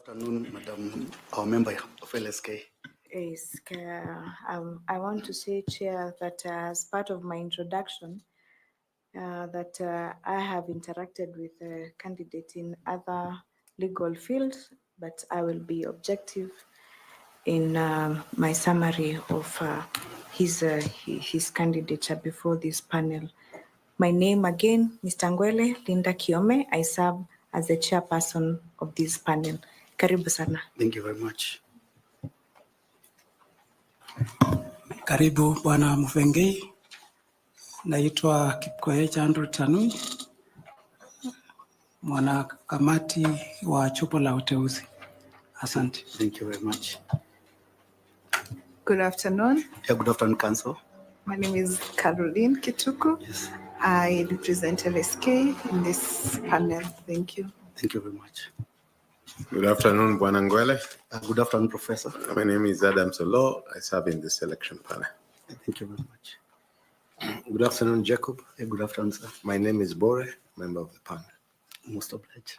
afternoon, Madam, our member of LSK. Yes, I want to say, Chair, that as part of my introduction, that I have interacted with a candidate in other legal fields, but I will be objective in my summary of his candidature before this panel. My name again, Mr. Ngwele Linda Kiome. I serve as the chairperson of this panel. Karibu sana. Thank you very much. Karibu Bwana Mvengei. Naitwa 𝐍𝐠𝐞𝐥𝐞, mwana kamati wa jopo la uteuzi. Asante. Thank you very much. Good afternoon. Yeah, good afternoon, Council. My name is Caroline Kituku. Yes. I represent LSK in this panel. Thank you. Thank you very much. Good afternoon, Bwana Ngwele. Good afternoon, Professor. My name is 𝐍𝐠𝐰𝐞𝐥𝐞. I serve in this selection panel. Thank you very much. Good afternoon, Jacob. Good afternoon, sir. My name is Bore, member of the panel. Most obliged.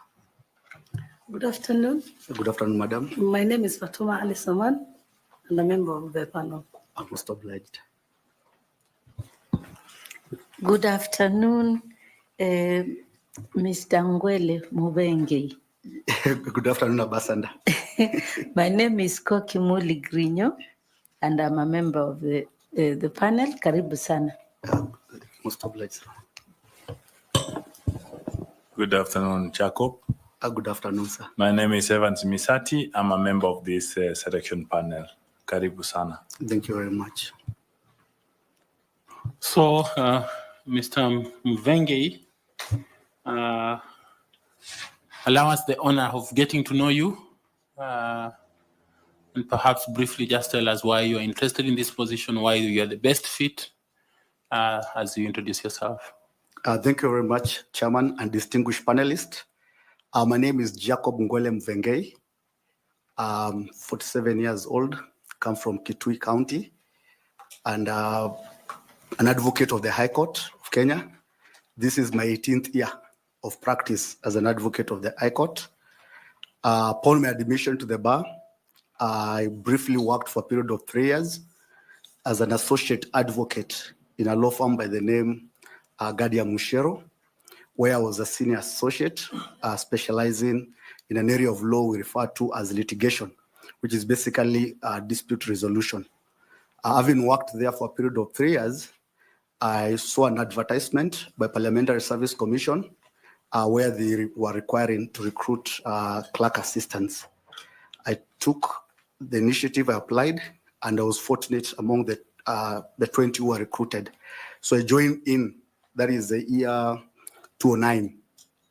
Good afternoon. Good afternoon, Madam. My name is Fatuma Ali Saman, and a member of the panel. Most obliged. Good afternoon, Mr. Ngwele Mubengei. Good afternoon, Abasanda. My name is 𝐍𝐠𝐰𝐞𝐥𝐞, and I'm a member of the panel. Karibu sana. Most obliged. Good afternoon, Jacob. Good afternoon, sir. My name is 𝐍𝐼𝐻𝐻𝐷𝐻𝐻. I'm a member of this selection panel. Karibu sana. Thank you very much. So, Mr. Mvengei, allow us the honor of getting to know you, and perhaps briefly just tell us why you are interested in this position, why you are the best fit, as you introduce yourself. Thank you very much, Chairman and distinguished panelists. My name is Jacob Ngwele Mvengei. I'm 47 years old, come from Kitui County, and an advocate of the High Court of Kenya. This is my 18th year of practice as an advocate of the High Court. Upon my admission to the bar, I briefly worked for a period of 3 years as an associate advocate in a law firm by the name 𝐍𝐰𝐻𝐻𝐷𝐻𝐻, where I was a senior associate specializing in an area of law we refer to as litigation, which is basically dispute resolution. Having worked there for a period of 3 years, I saw an advertisement by Parliamentary Service Commission where they were requiring to recruit clerk assistants. I took the initiative, I applied, and I was fortunate among the 20 who were recruited. So I joined in, that is the year 2009,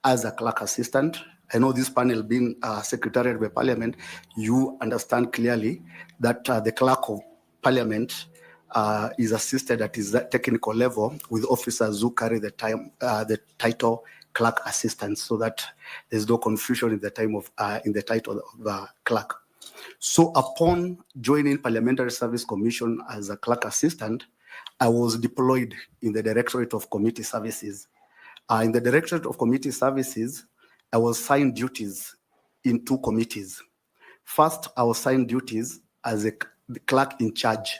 as a clerk assistant. I know this panel being secretariat by Parliament, you understand clearly that the clerk of Parliament is assisted at his technical level with officers who carry the title clerk assistant, so that there's no confusion in the title of the clerk. So upon joining Parliamentary Service Commission as a clerk assistant, I was deployed in the Directorate of Committee Services. In the Directorate of Committee Services, I was assigned duties in 2 committees. First, I was assigned duties as the clerk in charge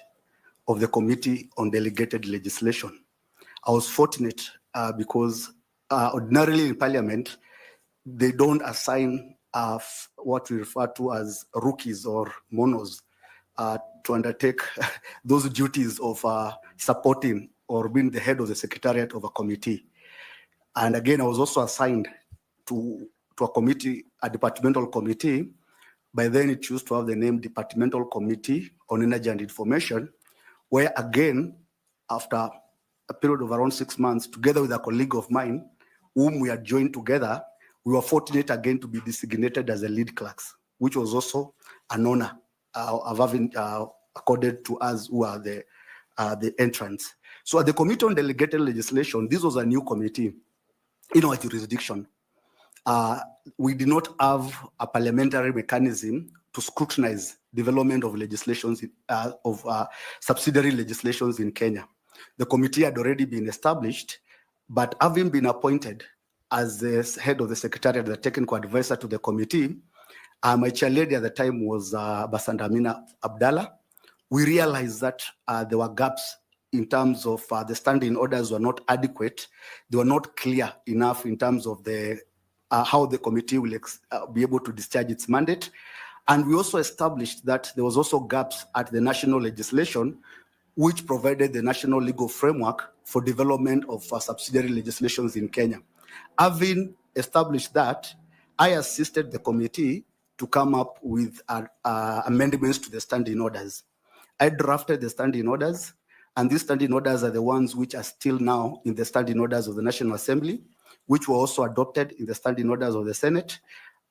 of the Committee on Delegated Legislation. I was fortunate because ordinarily in Parliament, they don't assign what we refer to as rookies or monos to undertake those duties of supporting or being the head of the secretariat of a committee. And again, I was also assigned to a committee, a departmental committee. By then, it used to have the name Departmental Committee on Energy and Information, where again, after a period of around 6 months, together with a colleague of mine, whom we had joined together, we were fortunate again to be designated as the lead clerks, which was also an honor of having accorded to us who are the entrants. So at the Committee on Delegated Legislation, this was a new committee in our jurisdiction. We did not have a parliamentary mechanism to scrutinize development of legislations, subsidiary legislations in Kenya. The committee had already been established, but having been appointed as the head of the secretariat, the technical advisor to the committee, My chair lady at the time was Basandamina Abdallah. We realized that there were gaps in terms of the standing orders were not adequate. They were not clear enough in terms of the how the committee will be able to discharge its mandate. And we also established that there was also gaps at the national legislation, which provided the national legal framework for development of subsidiary legislations in Kenya. Having established that, I assisted the committee to come up with amendments to the standing orders. I drafted the standing orders, and these standing orders are the ones which are still now in the standing orders of the National Assembly, which were also adopted in the standing orders of the Senate.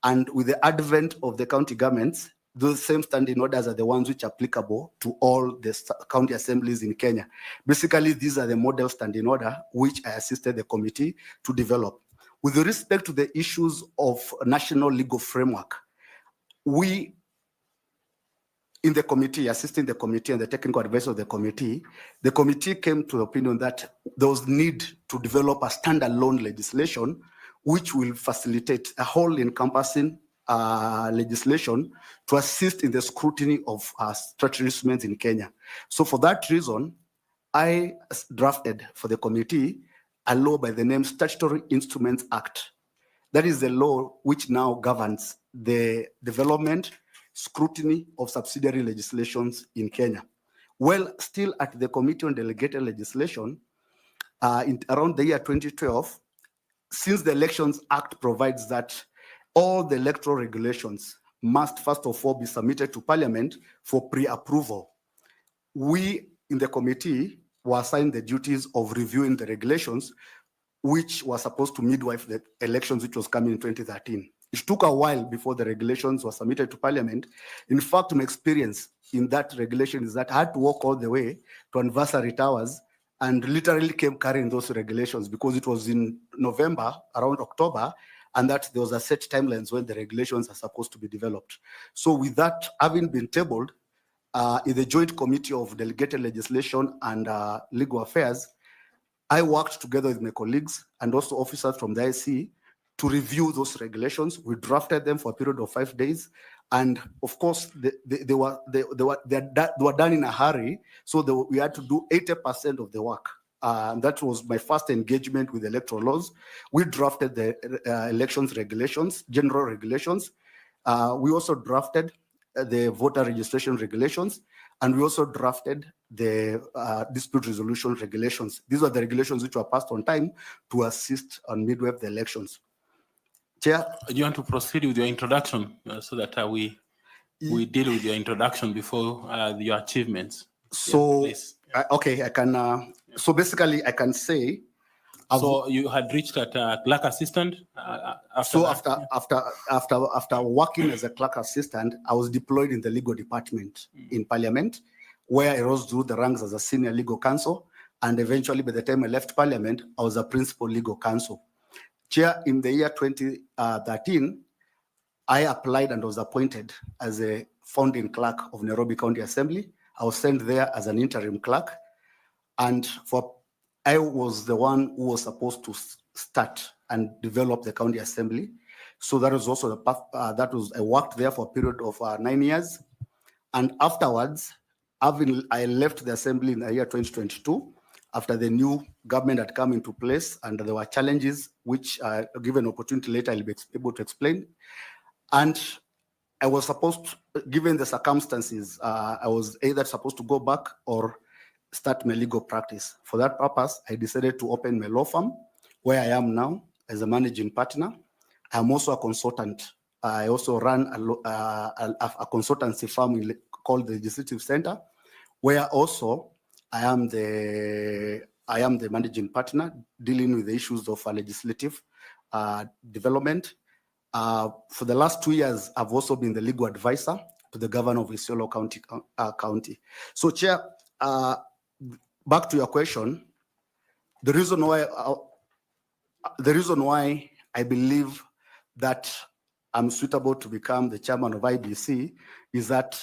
And with the advent of the county governments, those same standing orders are the ones which are applicable to all the county assemblies in Kenya. Basically, these are the model standing order which I assisted the committee to develop. With respect to the issues of national legal framework, we in the committee, assisting the committee and the technical advice of the committee came to the opinion that there was need to develop a standalone legislation which will facilitate a whole encompassing legislation to assist in the scrutiny of statutory instruments in Kenya. So for that reason, I drafted for the committee a law by the name Statutory Instruments Act. That is the law which now governs the development, scrutiny of subsidiary legislations in Kenya. Well, still at the Committee on Delegated Legislation, around the year 2012, since the Elections Act provides that all the electoral regulations must first of all be submitted to Parliament for pre-approval, we in the committee were assigned the duties of reviewing the regulations, which were supposed to midwife the elections which was coming in 2013. It took a while before the regulations were submitted to Parliament. In fact, my experience in that regulation is that I had to walk all the way to Anniversary Towers and literally came carrying those regulations because it was in November, around October, and that there was a set timelines when the regulations are supposed to be developed. So with that having been tabled in the Joint Committee of Delegated Legislation and Legal Affairs, I worked together with my colleagues and also officers from the IC to review those regulations. We drafted them for a period of 5 days. And of course, they were done in a hurry. So we had to do 80% of the work. And that was my first engagement with electoral laws. We drafted the elections regulations, general regulations. We also drafted the voter registration regulations, and we also drafted the dispute resolution regulations. These are the regulations which were passed on time to assist on midwife the elections. Chair? Do you want to proceed with your introduction so that we deal with your introduction before your achievements? So, yeah, okay, I can, so basically I can say. So you had reached at clerk assistant? After working as a clerk assistant, I was deployed in the legal department in Parliament, where I rose through the ranks as a senior legal counsel. And eventually, by the time I left Parliament, I was a principal legal counsel. Chair, in the year 2013, I applied and was appointed as a founding clerk of Nairobi County Assembly. I was sent there as an interim clerk, and I was the one who was supposed to start and develop the county assembly. So that was also the path. I worked there for a period of 9 years, and afterwards, I left the assembly in the year 2022. After the new government had come into place, and there were challenges which, given opportunity later, I'll be able to explain. And I was supposed to, given the circumstances, I was either supposed to go back or start my legal practice. For that purpose, I decided to open my law firm, where I am now as a managing partner. I'm also a consultant. I also run a consultancy firm called the Legislative Center, where also I am the managing partner dealing with the issues of legislative development. For the last 2 years, I've also been the legal advisor to the governor of Isiolo County. So, Chair, back to your question, the reason why I believe that I'm suitable to become the chairman of IEBC is that,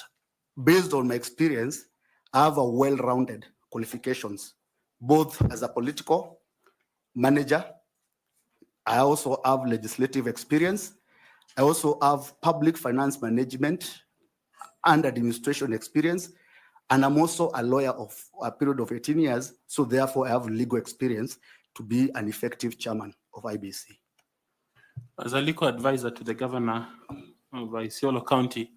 based on my experience, I have a well-rounded qualifications, both as a political manager. I also have legislative experience. I also have public finance management and administration experience, and I'm also a lawyer of a period of 18 years, so therefore I have legal experience to be an effective chairman of IBC. As a legal advisor to the governor of Isiolo County,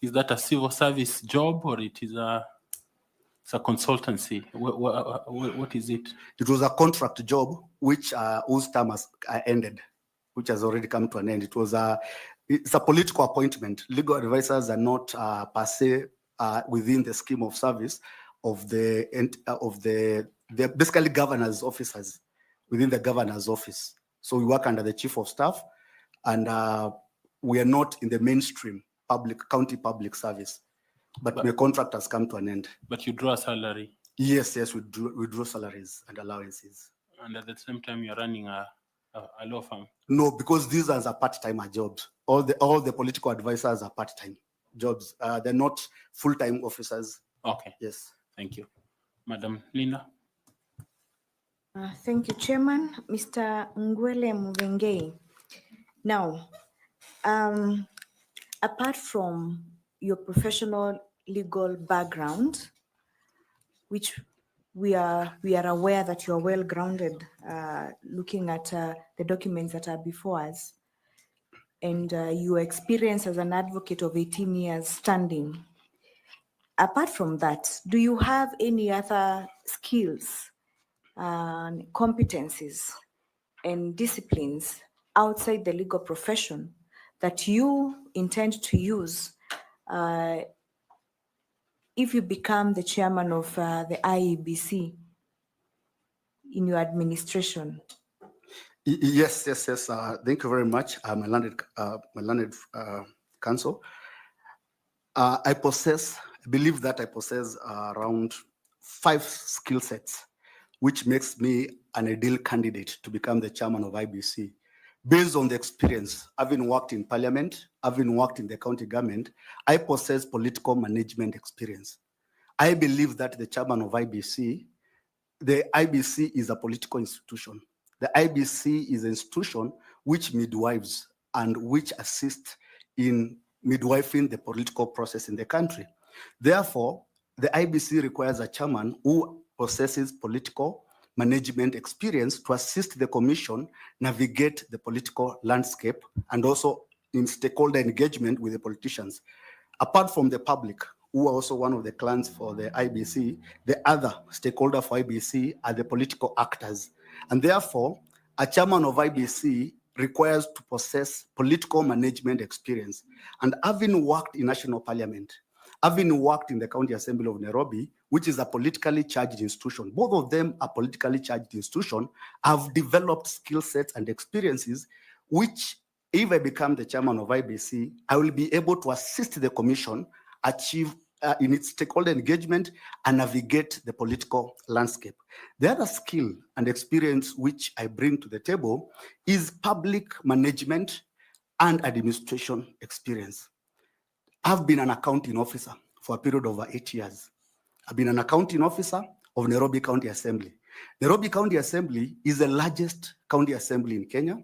is that a civil service job or it's a consultancy? What is it? It was a contract job which whose term has ended, which has already come to an end. It's a political appointment. Legal advisors are not per se within the scheme of service of the basically governor's officers within the governor's office. So we work under the chief of staff, and we are not in the mainstream county public service. But my contract has come to an end. But you draw a salary. Yes, we draw salaries and allowances. And at the same time, you're running a law firm. No, because these are part-time jobs. All the political advisors are part-time jobs. They're not full-time officers. Okay. Yes. Thank you. Madam Linda. Thank you, Chairman. Mr. 𝐉𝐚𝐜𝐿𝐴. Now, apart from your professional legal background, which we are aware that you are well grounded, looking at the documents that are before us, and your experience as an advocate of 18 years standing. Apart from that, do you have any other skills, competencies, and disciplines outside the legal profession that you intend to use if you become the chairman of the IEBC in your administration? Yes. Thank you very much, my learned counsel. I believe that I possess around 5 skill sets, which makes me an ideal candidate to become the chairman of IBC. Based on the experience, having worked in parliament, having worked in the county government, I possess political management experience. I believe that the chairman of IBC, the IBC is a political institution. The IBC is an institution which midwives and which assists in midwifing the political process in the country. Therefore, the IBC requires a chairman who possesses political management experience to assist the commission navigate the political landscape and also in stakeholder engagement with the politicians. Apart from the public, who are also one of the clients for the IBC, the other stakeholder for IBC are the political actors. And therefore, a chairman of IBC requires to possess political management experience. And having worked in national parliament, having worked in the County Assembly of Nairobi, which is a politically charged institution, both of them are politically charged institutions, have developed skill sets and experiences, which if I become the chairman of IBC, I will be able to assist the commission achieve in its stakeholder engagement and navigate the political landscape. The other skill and experience which I bring to the table is public management and administration experience. I've been an accounting officer for a period of over 8 years. I've been an accounting officer of Nairobi County Assembly. Nairobi County Assembly is the largest county assembly in Kenya.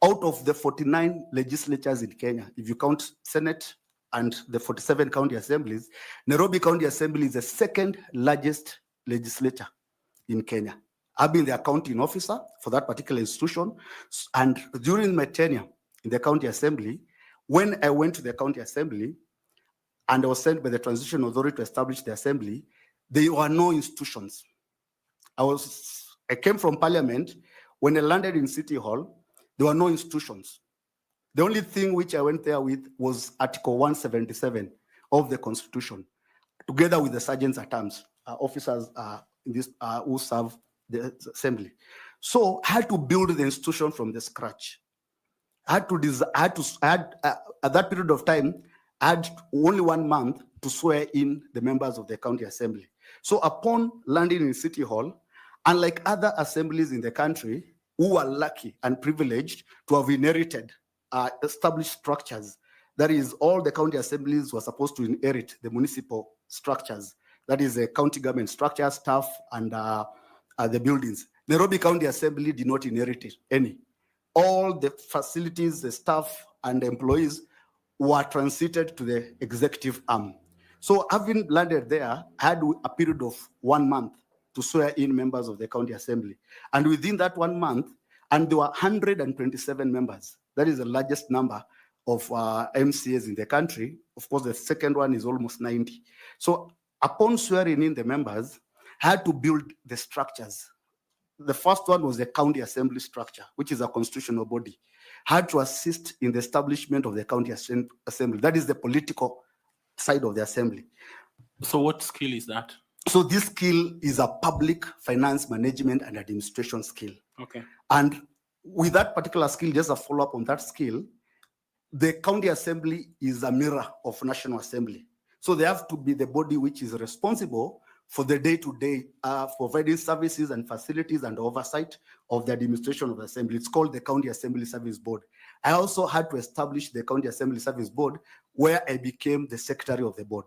Out of the 49 legislatures in Kenya, if you count Senate and the 47 county assemblies, Nairobi County Assembly is the second largest legislature in Kenya. I've been the accounting officer for that particular institution, and during my tenure in the county assembly, when I went to the county assembly and I was sent by the transition authority to establish the assembly, there were no institutions. I came from parliament. When I landed in City Hall, there were no institutions. The only thing which I went there with was Article 177 of the Constitution, together with the sergeants at arms, officers in this who serve the assembly. So I had to build the institution from the scratch. At that period of time, I had only 1 month to swear in the members of the county assembly. So upon landing in City Hall, unlike other assemblies in the country who are lucky and privileged to have inherited established structures, that is, all the county assemblies were supposed to inherit the municipal structures, that is, the county government structure, staff, and the buildings. Nairobi County Assembly did not inherit any. all the facilities, the staff, and the employees were transited to the executive arm. So having landed there, I had a period of 1 month to swear in members of the county assembly. And within that 1 month, and there were 127 members. That is the largest number of MCAs in the country. Of course, the second one is almost 90. So upon swearing in the members, I had to build the structures. The first one was the county assembly structure, which is a constitutional body. I had to assist in the establishment of the county assembly. That is the political side of the assembly. So what skill is that? So this skill is a public finance management and administration skill. Okay. And with that particular skill, just a follow-up on that skill, the county assembly is a mirror of National Assembly. So they have to be the body which is responsible for the day-to-day providing services and facilities and oversight of the administration of the assembly. It's called the County Assembly Service Board. I also had to establish the County Assembly Service Board, where I became the secretary of the board.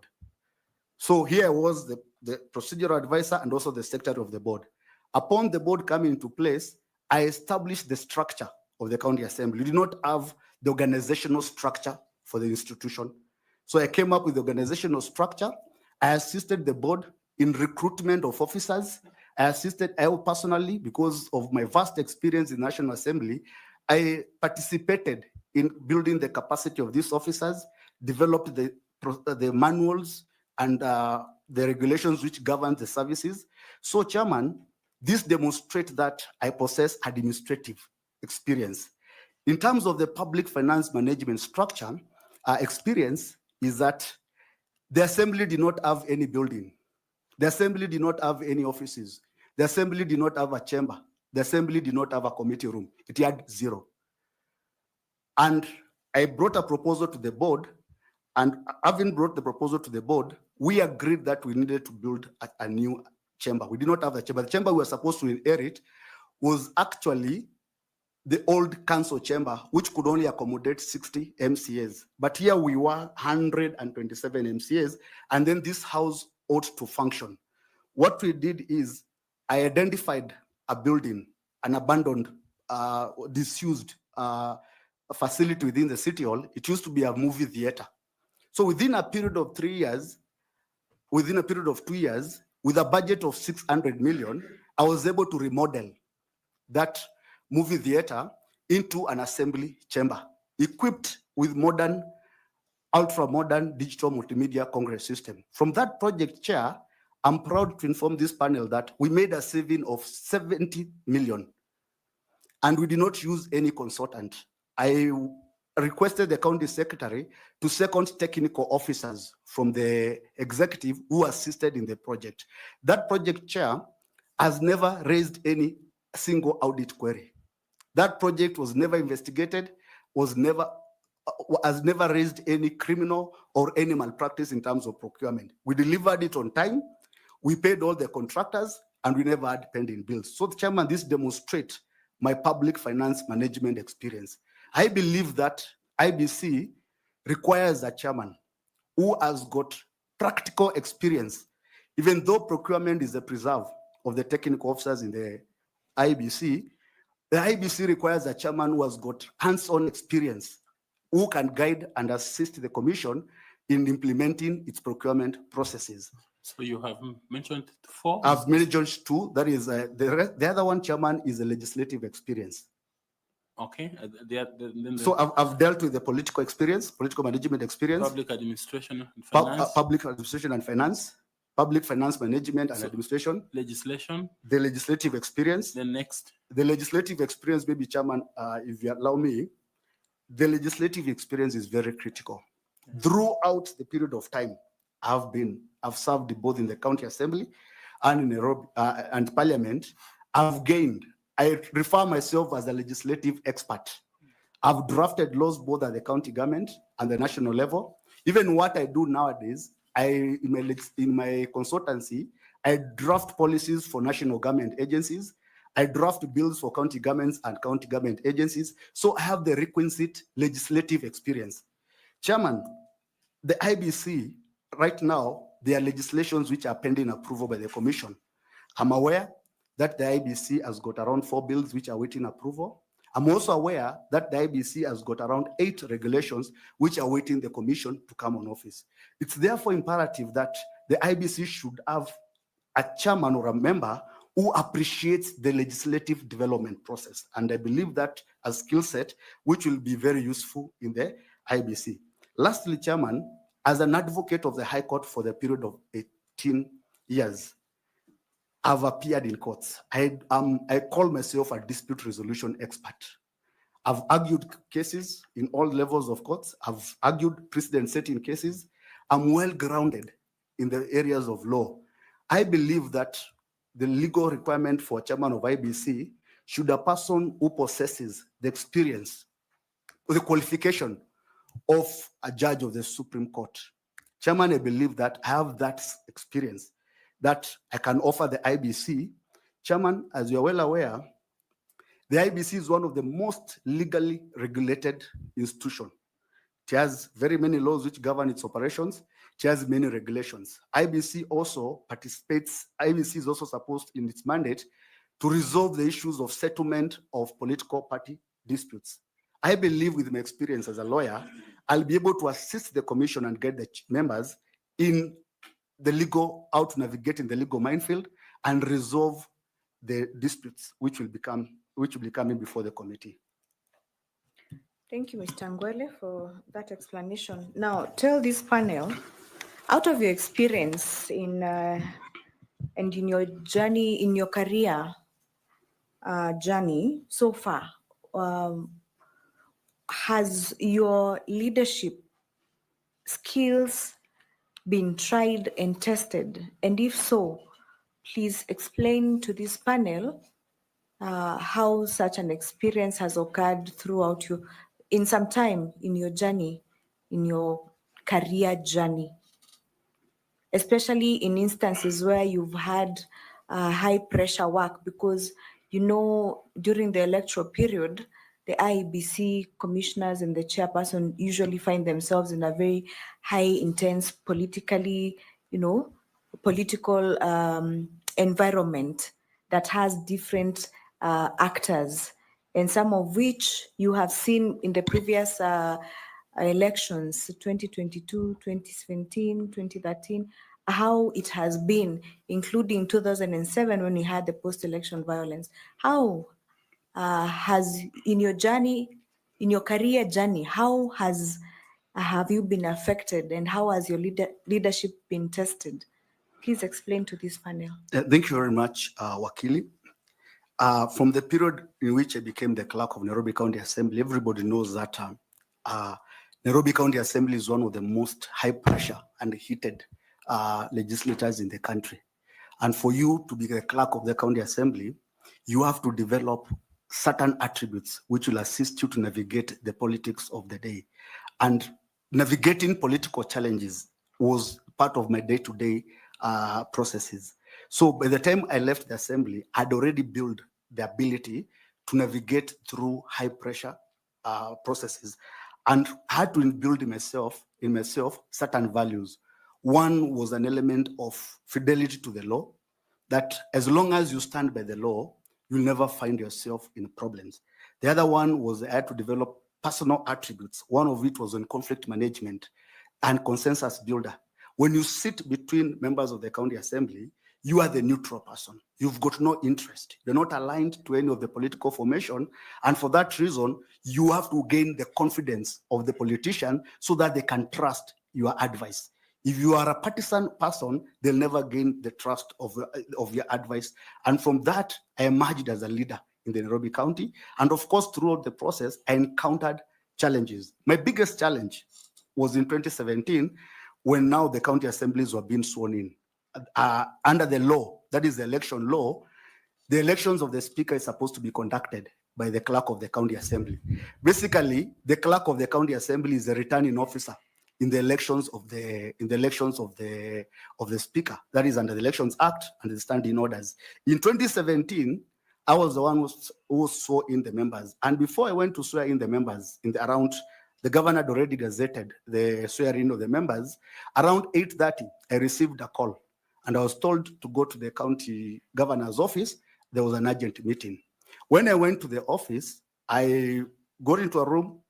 So here I was the procedural advisor and also the secretary of the board. Upon the board coming into place, I established the structure of the county assembly. We did not have the organizational structure for the institution. So I came up with the organizational structure. I assisted the board in recruitment of officers. I personally, because of my vast experience in National Assembly, I participated in building the capacity of these officers, developed the manuals and the regulations which govern the services. So, Chairman, this demonstrates that I possess administrative experience. In terms of the public finance management structure, experience is that the assembly did not have any building. The assembly did not have any offices. The assembly did not have a chamber. The assembly did not have a committee room. It had zero. And I brought a proposal to the board, and having brought the proposal to the board, we agreed that we needed to build a new chamber. We did not have the chamber. The chamber we were supposed to inherit was actually the old council chamber, which could only accommodate 60 MCAs. But here we were 127 MCAs, and then this house ought to function. What we did is I identified a building, an abandoned, disused facility within the city hall. It used to be a movie theater. So within a period of 3 years, within a period of 2 years, with a budget of 600 million, I was able to remodel that movie theater into an assembly chamber, equipped with modern, ultra-modern digital multimedia congress system. From that project, Chair, I'm proud to inform this panel that we made a saving of 70 million, and we did not use any consultant. I requested the county secretary to second technical officers from the executive who assisted in the project. That project, Chair, has never raised any single audit query. That project was never investigated, has never raised any criminal or any malpractice in terms of procurement. We delivered it on time, we paid all the contractors, and we never had pending bills. So, Chairman, this demonstrates my public finance management experience. I believe that IBC requires a chairman who has got practical experience. Even though procurement is the preserve of the technical officers in the IEBC, the IEBC requires a chairman who has got hands-on experience, who can guide and assist the commission in implementing its procurement processes. So you have mentioned 4? I've mentioned 2. That is, the other one, Chairman, is the legislative experience. Okay. So I've dealt with the political experience, political management experience, public administration and finance, public administration and finance, public finance management and administration, legislation, the legislative experience. the next. The legislative experience, maybe, Chairman, if you allow me, the legislative experience is very critical. Throughout the period of time I've served both in the county assembly and in Nairobi and parliament. I refer myself as a legislative expert. I've drafted laws both at the county government and the national level. Even what I do nowadays, in my consultancy, I draft policies for national government agencies. I draft bills for county governments and county government agencies. So I have the requisite legislative experience. Chairman, the IBC, right now, there are legislations which are pending approval by the commission. I'm aware that the IBC has got around 4 bills which are waiting approval. I'm also aware that the IBC has got around 8 regulations which are waiting the commission to come on office. It's therefore imperative that the IBC should have a chairman or a member who appreciates the legislative development process. And I believe that a skill set which will be very useful in the IBC. Lastly, Chairman, as an advocate of the High Court for the period of 18 years, I've appeared in courts. I call myself a dispute resolution expert. I've argued cases in all levels of courts. I've argued precedent-setting cases. I'm well-grounded in the areas of law. I believe that the legal requirement for a chairman of IBC should a person who possesses the experience, the qualification of a judge of the Supreme Court. Chairman, I believe that I have that experience that I can offer the IBC. Chairman, as you're well aware, the IBC is one of the most legally regulated institutions. It has very many laws which govern its operations. It has many regulations. IBC also participates, IBC is also supposed in its mandate to resolve the issues of settlement of political party disputes. I believe with my experience as a lawyer, I'll be able to assist the commission and get the members in the legal, how to navigate in the legal minefield and resolve the disputes which will be coming before the committee. Thank you, Mr. Ngwele, for that explanation. Now, tell this panel, out of your experience in and in your journey, in your career journey so far, has your leadership skills been tried and tested? And if so, please explain to this panel how such an experience has occurred throughout you in some time in your journey, in your career journey, especially in instances where you've had high pressure work, because you know during the electoral period, the IEBC commissioners and the chairperson usually find themselves in a very high, intense, politically, political environment that has different actors, and some of which you have seen in the previous elections, 2022, 2017, 2013, how it has been, including 2007 when we had the post-election violence. How has, in your journey, in your career journey, how have you been affected, and how has your leadership been tested? Please explain to this panel. Thank you very much, Wakili. From the period in which I became the clerk of Nairobi County Assembly, everybody knows that Nairobi County Assembly is one of the most high pressure and heated legislatures in the country. And for you to be the clerk of the county assembly, you have to develop certain attributes which will assist you to navigate the politics of the day. And navigating political challenges was part of my day-to-day processes. So by the time I left the assembly, I'd already built the ability to navigate through high pressure processes, and I had to build in myself certain values. One was an element of fidelity to the law, that as long as you stand by the law, you'll never find yourself in problems. The other one was I had to develop personal attributes. One of it was on conflict management and consensus builder. When you sit between members of the county assembly, you are the neutral person. You've got no interest. You're not aligned to any of the political formation. And for that reason, you have to gain the confidence of the politician so that they can trust your advice. If you are a partisan person, they'll never gain the trust of your advice. And from that, I emerged as a leader in the Nairobi County. And of course, throughout the process, I encountered challenges. My biggest challenge was in 2017, when now the county assemblies were being sworn in. Under the law, that is the election law, the elections of the speaker is supposed to be conducted by the clerk of the county assembly. Basically, the clerk of the county assembly is the returning officer in the elections of the speaker. That is under the Elections Act and the standing orders. In 2017, I was the one who swore in the members. And before I went to swear in the members, the governor had already gazetted the swearing of the members. Around 8:30, I received a call, and I was told to go to the county governor's office. There was an urgent meeting. When I went to the office, I got into a room,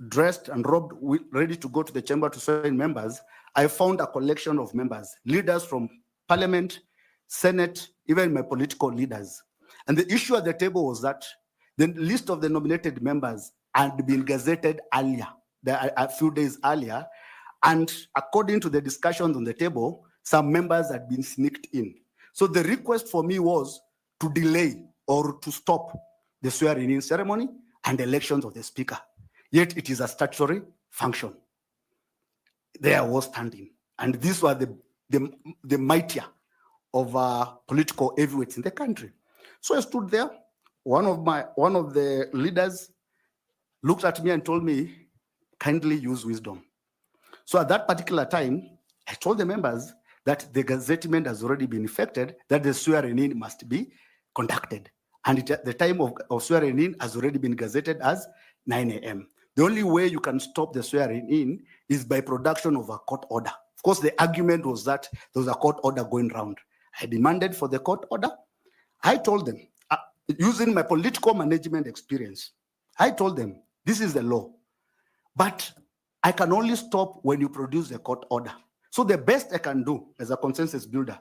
dressed and robed, ready to go to the chamber to swear in members. I found a collection of members, leaders from parliament, Senate, even my political leaders. And the issue at the table was that the list of the nominated members had been gazetted earlier, a few days earlier. And according to the discussions on the table, some members had been sneaked in. So the request for me was to delay or to stop the swearing-in ceremony and elections of the speaker. Yet it is a statutory function. There I was standing. And these were the mightier of political heavyweights in the country. So I stood there. One of the leaders looked at me and told me, kindly use wisdom. So at that particular time, I told the members that the gazettement has already been effected, that the swearing-in must be conducted. And the time of swearing-in has already been gazetted as 9 a.m. The only way you can stop the swearing-in is by production of a court order. Of course, the argument was that there was a court order going round. I demanded for the court order. I told them, using my political management experience, I told them, this is the law, but I can only stop when you produce a court order. So the best I can do as a consensus builder,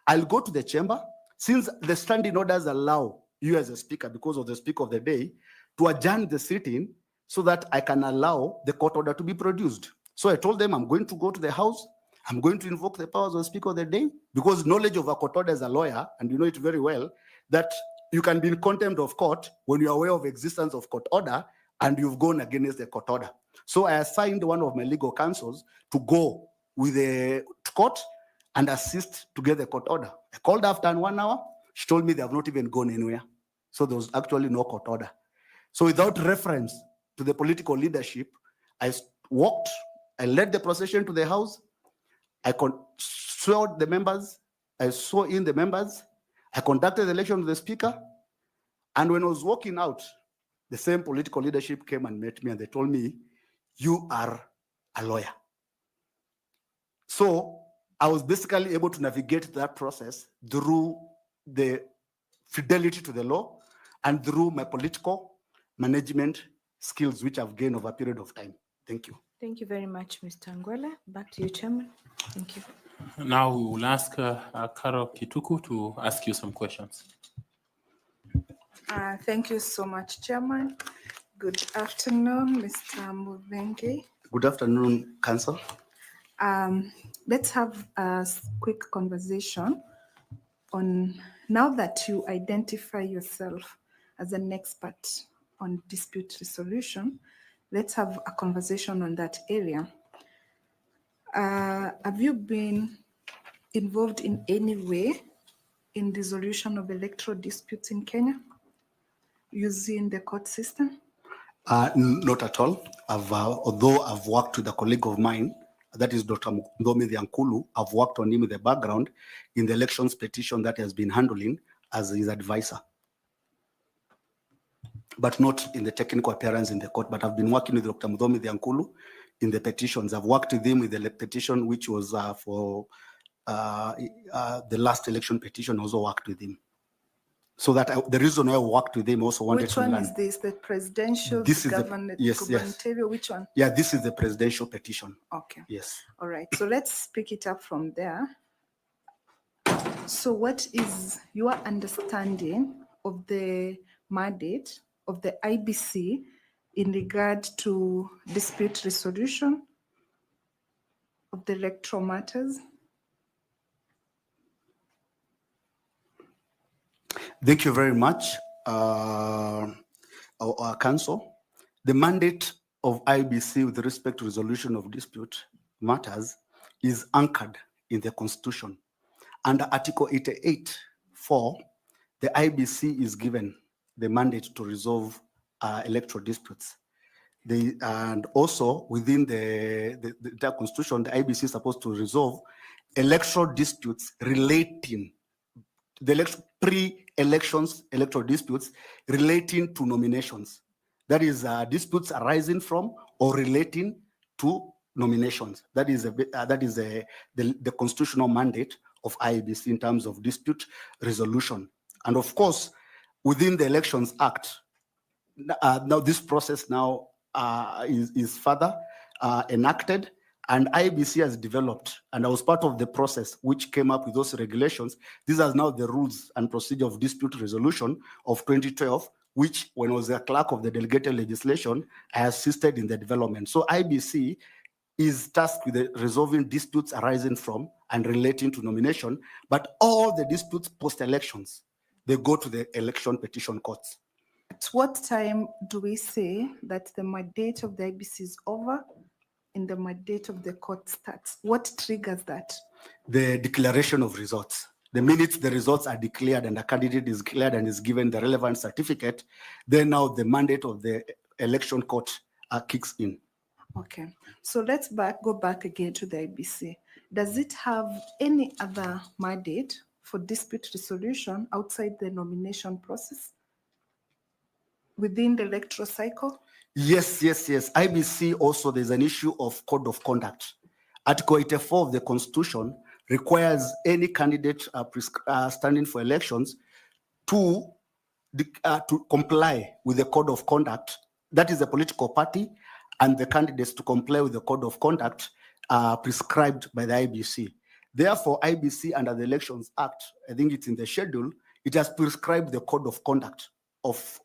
I'll go to the chamber, since the standing orders allow you as a speaker, because of the speaker of the day, to adjourn the sitting so that I can allow the court order to be produced. So I told them I'm going to go to the house, I'm going to invoke the powers of the speaker of the day, because knowledge of a court order as a lawyer, and you know it very well, that you can be in contempt of court when you're aware of existence of court order and you've gone against the court order. So I assigned one of my legal counsels to go with the court and assist to get the court order. I called after 1 hour. She told me they have not even gone anywhere. So there was actually no court order. So without reference to the political leadership, I walked, I led the procession to the house. I swore the members, I swore in the members, I conducted the election of the speaker. And when I was walking out, the same political leadership came and met me and they told me, you are a lawyer. So I was basically able to navigate that process through the fidelity to the law and through my political management skills, which I've gained over a period of time. Thank you. Thank you very much, Mr. Ngwele. Back to you, Chairman. Thank you. Now we will ask Carol Kituku to ask you some questions. Thank you so much, Chairman. Good afternoon, Mr. Muvenge. Good afternoon, Council. Let's have a quick conversation on, now that you identify yourself as an expert on dispute resolution, let's have a conversation on that area. Have you been involved in any way in resolution of electoral disputes in Kenya using the court system? Not at all. Although I've worked with a colleague of mine, that is Dr. 𝐍𝐚𝐴𝐤𝐿, I've worked on him in the background in the elections petition that he has been handling as his advisor, but not in the technical appearance in the court. But I've been working with Dr. 𝐍𝐴𝐤𝐿 in the petitions. I've worked with him with the petition, which was for the last election petition, also worked with him. So that the reason why I worked with him also wanted to learn. Which one is this? The presidential, this is yes. Which one? Yeah, this is the presidential petition. Okay. Yes. All right. So let's pick it up from there. So what is your understanding of the mandate of the IEBC in regard to dispute resolution of the electoral matters? Thank you very much, our council. The mandate of IEBC with respect to resolution of dispute matters is anchored in the Constitution. Under Article 88(4), the IEBC is given the mandate to resolve electoral disputes. And also within the Constitution, the IEBC is supposed to resolve electoral disputes relating the pre-elections electoral disputes relating to nominations. That is disputes arising from or relating to nominations. That is the constitutional mandate of IEBC in terms of dispute resolution. And of course, within the Elections Act, now this process now is further enacted, and IEBC has developed, and I was part of the process which came up with those regulations. These are now the rules and procedure of dispute resolution of 2012, which when I was a clerk of the delegated legislation, I assisted in the development. So IEBC is tasked with resolving disputes arising from and relating to nomination, but all the disputes post-elections, they go to the election petition courts. At what time do we say that the mandate of the IBC is over and the mandate of the court starts? What triggers that? The declaration of results. The minute the results are declared and the candidate is declared and is given the relevant certificate, then now the mandate of the election court kicks in. Okay, so let's go back again to the IBC. Does it have any other mandate for dispute resolution outside the nomination process within the electoral cycle? Yes. IBC also, there's an issue of code of conduct. Article 84 of the Constitution requires any candidate standing for elections to comply with the code of conduct. That is a political party, and the candidates to comply with the code of conduct prescribed by the IBC. Therefore, IBC under the Elections Act, I think it's in the schedule, it has prescribed the code of conduct of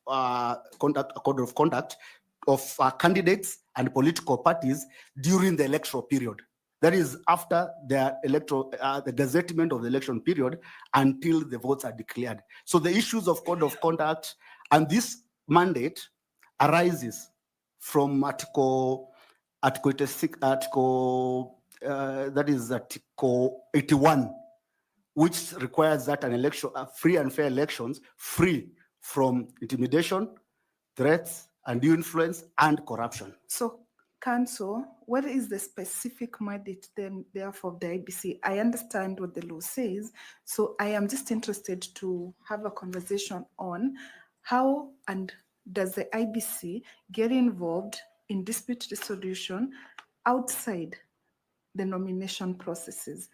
candidates and political parties during the electoral period. That is after the gazettement of the election period until the votes are declared. So the issues of code of conduct and this mandate arises from Article 81, which requires that an election, free and fair elections, free from intimidation, threats, undue influence, and corruption. So, Council, what is the specific mandate then, therefore, of the IBC? I understand what the law says, so I am just interested to have a conversation on how and does the IBC get involved in dispute resolution outside the nomination processes?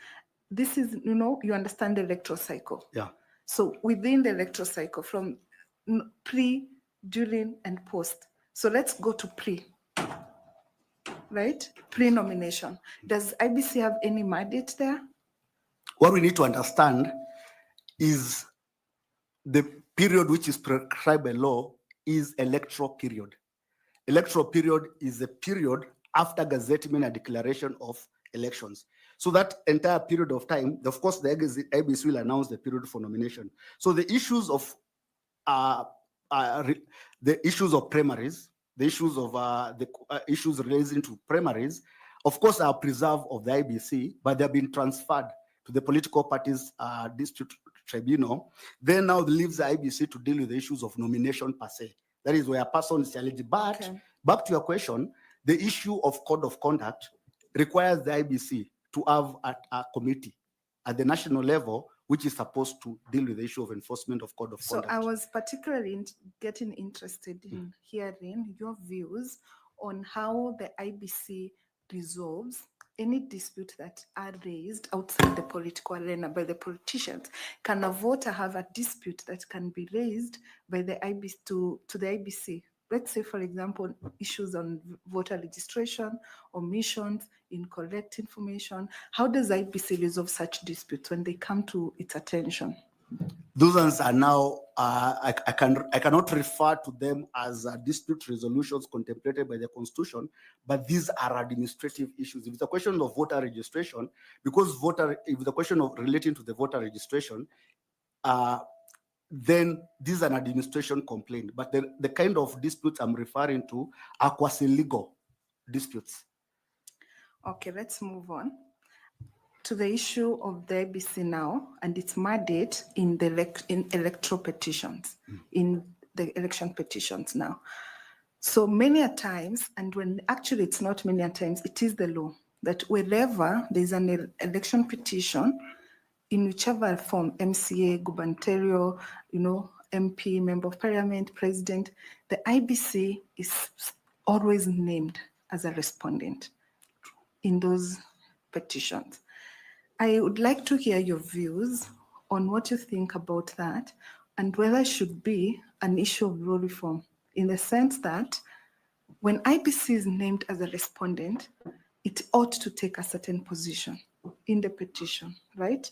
This is, you understand the electoral cycle. Yeah. So within the electoral cycle, from pre, during, and post. So let's go to pre, right? Pre-nomination. Does IBC have any mandate there? What we need to understand is the period which is prescribed by law is electoral period. Electoral period is a period after gazettement and declaration of elections. So that entire period of time, of course, the IBC will announce the period for nomination. So the issues of primaries, the issues of issues relating to primaries, of course, are preserved of the IBC, but they've been transferred to the political parties dispute tribunal. Then now leaves the IBC to deal with the issues of nomination per se. That is where a person is eligible. But Okay. Back to your question, the issue of code of conduct requires the IBC to have a committee at the national level, which is supposed to deal with the issue of enforcement of code of So conduct. I was particularly getting interested in hearing your views on how the IBC resolves any dispute that are raised outside the political arena by the politicians. Can a voter have a dispute that can be raised by the IBC to the IBC? Let's say, for example, issues on voter registration, omissions, incorrect information. How does IBC resolve such disputes when they come to its attention? Those ones are now, I cannot refer to them as dispute resolutions contemplated by the Constitution, but these are administrative issues. If it's a question of voter registration, because if the question of relating to the voter registration, then this is an administration complaint. But the kind of disputes I'm referring to are quasi-legal disputes. Okay, let's move on to the issue of the IBC now and its mandate in the electoral petitions, in the election petitions now. So many a times, and when actually it's not many a times, it is the law that wherever there's an election petition, in whichever form, MCA, gubernatorial, MP, member of parliament, president, the IBC is always named as a respondent in those petitions. I would like to hear your views on what you think about that and whether it should be an issue of law reform in the sense that when IBC is named as a respondent, it ought to take a certain position in the petition, right?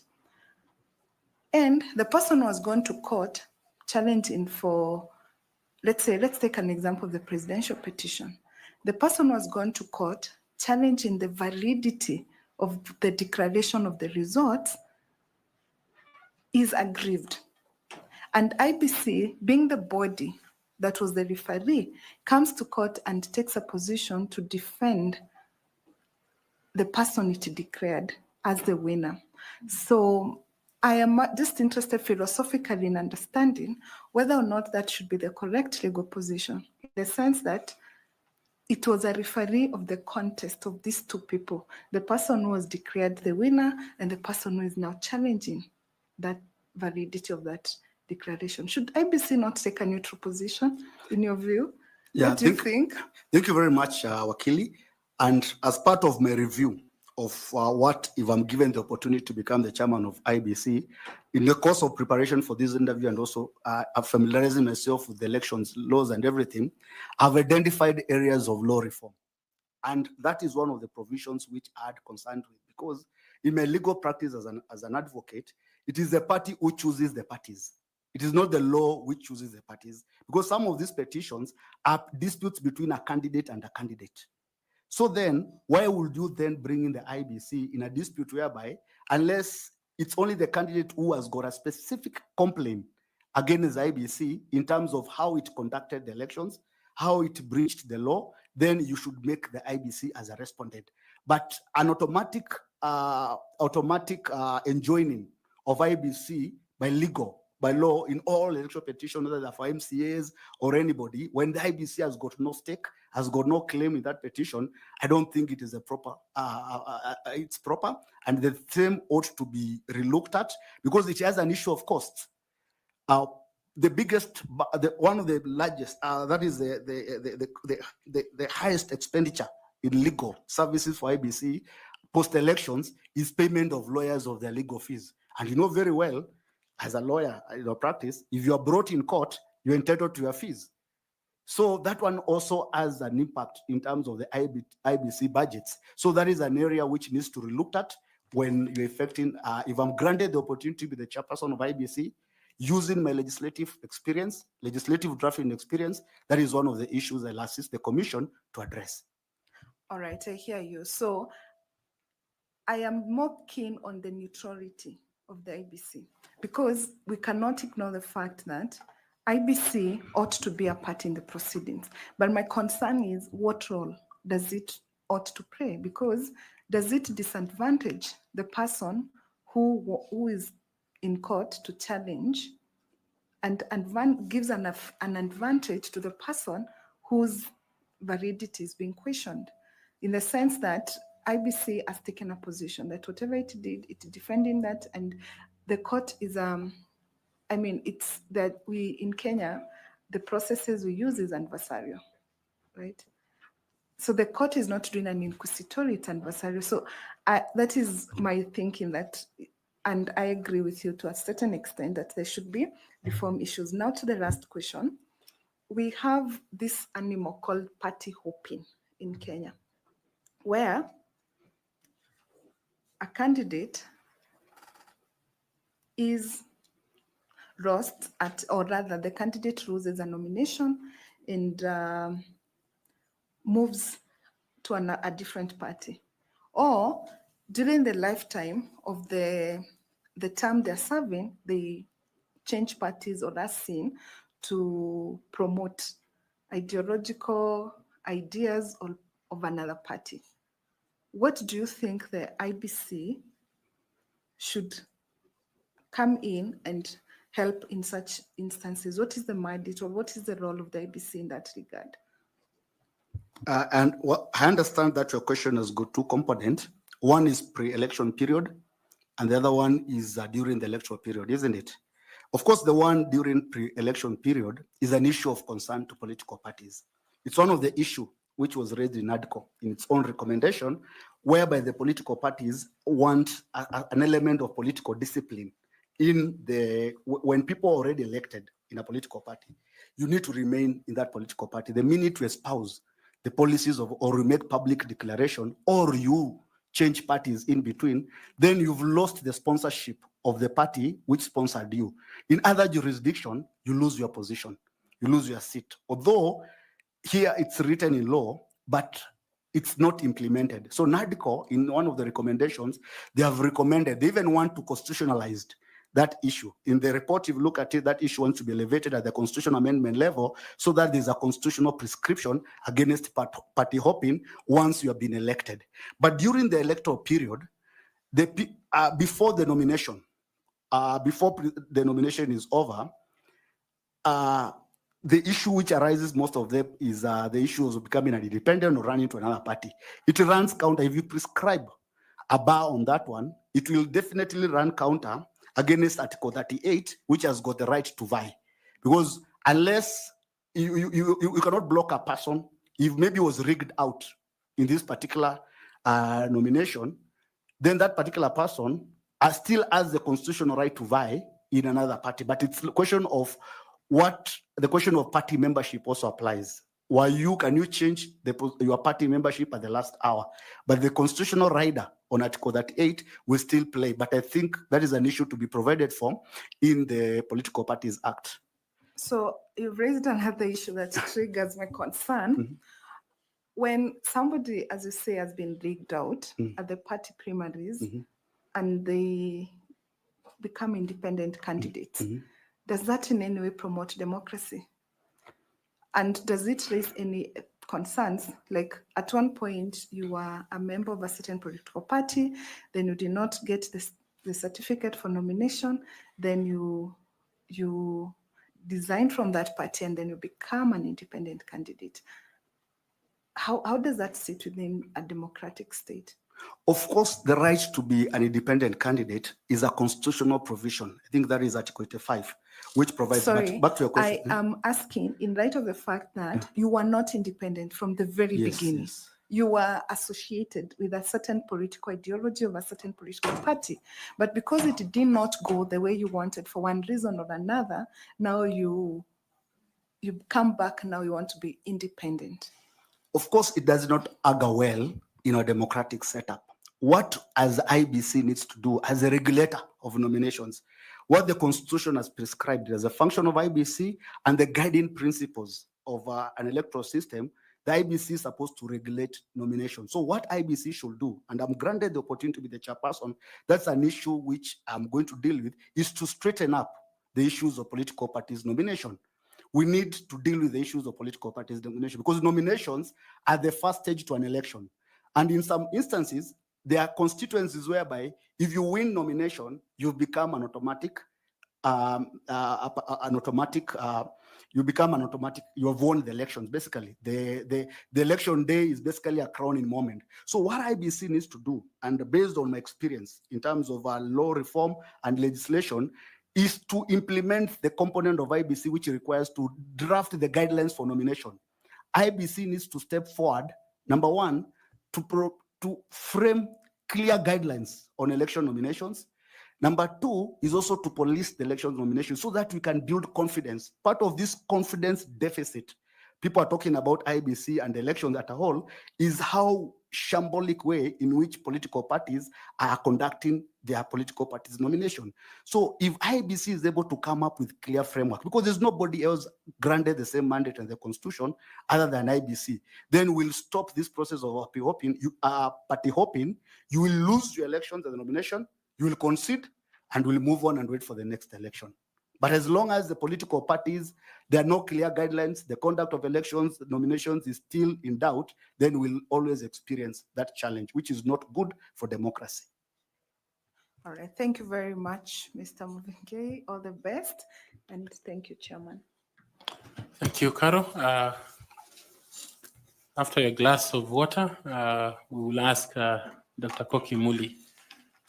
And the person was gone to court challenging for, let's take an example of the presidential petition. The person was gone to court challenging the validity of the declaration of the results is aggrieved. And IBC, being the body that was the referee, comes to court and takes a position to defend the person it declared as the winner. So I am just interested philosophically in understanding whether or not that should be the correct legal position, in the sense that it was a referee of the contest of these two people, the person who was declared the winner and the person who is now challenging that validity of that declaration. Should IBC not take a neutral position, in your view? Yeah, what do you think? Thank you very much, Wakili. And as part of my review of what, if I'm given the opportunity to become the chairman of IBC, in the course of preparation for this interview and also familiarizing myself with the elections laws and everything, I've identified areas of law reform. And that is one of the provisions which I had concerned with, because in my legal practice as an advocate, it is the party who chooses the parties. It is not the law which chooses the parties, because some of these petitions are disputes between a candidate and a candidate. So then, why would you then bring in the IBC in a dispute whereby, unless it's only the candidate who has got a specific complaint against the IBC in terms of how it conducted the elections, how it breached the law, then you should make the IBC as a respondent. But an automatic enjoining of IBC by law in all electoral petitions, whether they're for MCAs or anybody, when the IBC has got no stake, has got no claim in that petition, I don't think it is a proper, it's proper, and the same ought to be relooked at, because it has an issue of cost. The biggest, one of the largest, that is the highest expenditure in legal services for IBC post-elections is payment of lawyers of their legal fees. And you know very well, as a lawyer in your practice, if you are brought in court, you're entitled to your fees. So that one also has an impact in terms of the IBC budgets. So that is an area which needs to be looked at when you're effecting, if I'm granted the opportunity to be the chairperson of IBC, using my legislative experience, legislative drafting experience, that is one of the issues I'll assist the commission to address. All right, I hear you. So I am more keen on the neutrality of the IBC, because we cannot ignore the fact that IBC ought to be a part in the proceedings. But my concern is, what role does it ought to play? Because does it disadvantage the person who is in court to challenge, and gives an advantage to the person whose validity is being questioned, in the sense that IBC has taken a position that whatever it did, it's defending that, and the court is, I mean, it's that we, in Kenya, the processes we use is adversarial, right? So the court is not doing an inquisitory, it's adversarial. So that is my thinking, that, and I agree with you to a certain extent that there should be reform issues. Now to the last question. We have this animal called party hopping in Kenya, where a candidate is lost at, or rather the candidate loses a nomination and moves to a different party. Or during the lifetime of the term they're serving, they change parties or are seen to promote ideological ideas of another party. What do you think the IBC should come in and help in such instances? What is the mandate, or what is the role of the IBC in that regard? I understand that your question has got two components. One is pre-election period, and the other one is during the electoral period, isn't it? Of course, the one during pre-election period is an issue of concern to political parties. It's one of the issues which was raised in ADCO in its own recommendation, whereby the political parties want an element of political discipline in when people are already elected in a political party, you need to remain in that political party. The minute you espouse the policies of, or you make public declaration, or you change parties in between, then you've lost the sponsorship of the party which sponsored you. In other jurisdictions, you lose your position, you lose your seat. Although here it's written in law, but it's not implemented. So NADCO, in one of the recommendations, they have recommended, they even want to constitutionalize that issue. In the report, if you look at it, that issue wants to be elevated at the constitutional amendment level so that there's a constitutional prescription against party hopping once you have been elected. But during the electoral period, before the nomination, the nomination is over, the issue which arises most of them is the issues of becoming an independent or running to another party. It runs counter. If you prescribe a bar on that one, it will definitely run counter against Article 38, which has got the right to vie. Because unless you cannot block a person, if maybe was rigged out in this particular nomination, then that particular person still has the constitutional right to vie in another party. But it's a question of the question of party membership also applies. Can you change your party membership at the last hour? But the constitutional rider on Article 38 will still play. But I think that is an issue to be provided for in the Political Parties Act. So you've raised another issue that triggers my concern. When somebody, as you say, has been rigged out at the party primaries and they become independent candidates, does that in any way promote democracy? And does it raise any concerns? Like at one point, you were a member of a certain political party, then you did not get the certificate for nomination, then you resign from that party and then you become an independent candidate. How does that sit within a democratic state? Of course, the right to be an independent candidate is a constitutional provision. I think that is Article 85, which provides. Sorry, back to your question. I am asking in light of the fact that you were not independent from the very beginning. Yes. You were associated with a certain political ideology of a certain political party. But because it did not go the way you wanted for one reason or another, now you come back, now you want to be independent. Of course, it does not augur well in a democratic setup. What as IEBC needs to do as a regulator of nominations, what the Constitution has prescribed as a function of IEBC and the guiding principles of an electoral system, the IEBC is supposed to regulate nominations. So what IEBC should do, and I'm granted the opportunity to be the chairperson, that's an issue which I'm going to deal with, is to straighten up the issues of political parties nomination. We need to deal with the issues of political parties nomination because nominations are the first stage to an election. And in some instances, there are constituencies whereby if you win nomination, you become an automatic, you have won the elections, basically. The election day is basically a crowning moment. So what IEBC needs to do, and based on my experience in terms of law reform and legislation, is to implement the component of IEBC which requires to draft the guidelines for nomination. IEBC needs to step forward, number one, to frame clear guidelines on election nominations. Number two is also to police the election nomination so that we can build confidence. Part of this confidence deficit, people are talking about IEBC and elections as a whole, is how shambolic way in which political parties are conducting their political parties nomination. So if IEBC is able to come up with clear framework, because there's nobody else granted the same mandate in the Constitution other than IEBC, then we'll stop this process of party hopping. You will lose your elections and the nomination, you will concede, and we'll move on and wait for the next election. But as long as the political parties, there are no clear guidelines, the conduct of elections, the nominations is still in doubt, then we'll always experience that challenge, which is not good for democracy. All right, thank you very much, Mr. Muvenge. All the best, and thank you, Chairman. Thank you, Caro. After a glass of water, we will ask Dr. Koki Muli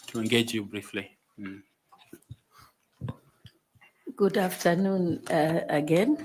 to engage you briefly. Good afternoon again.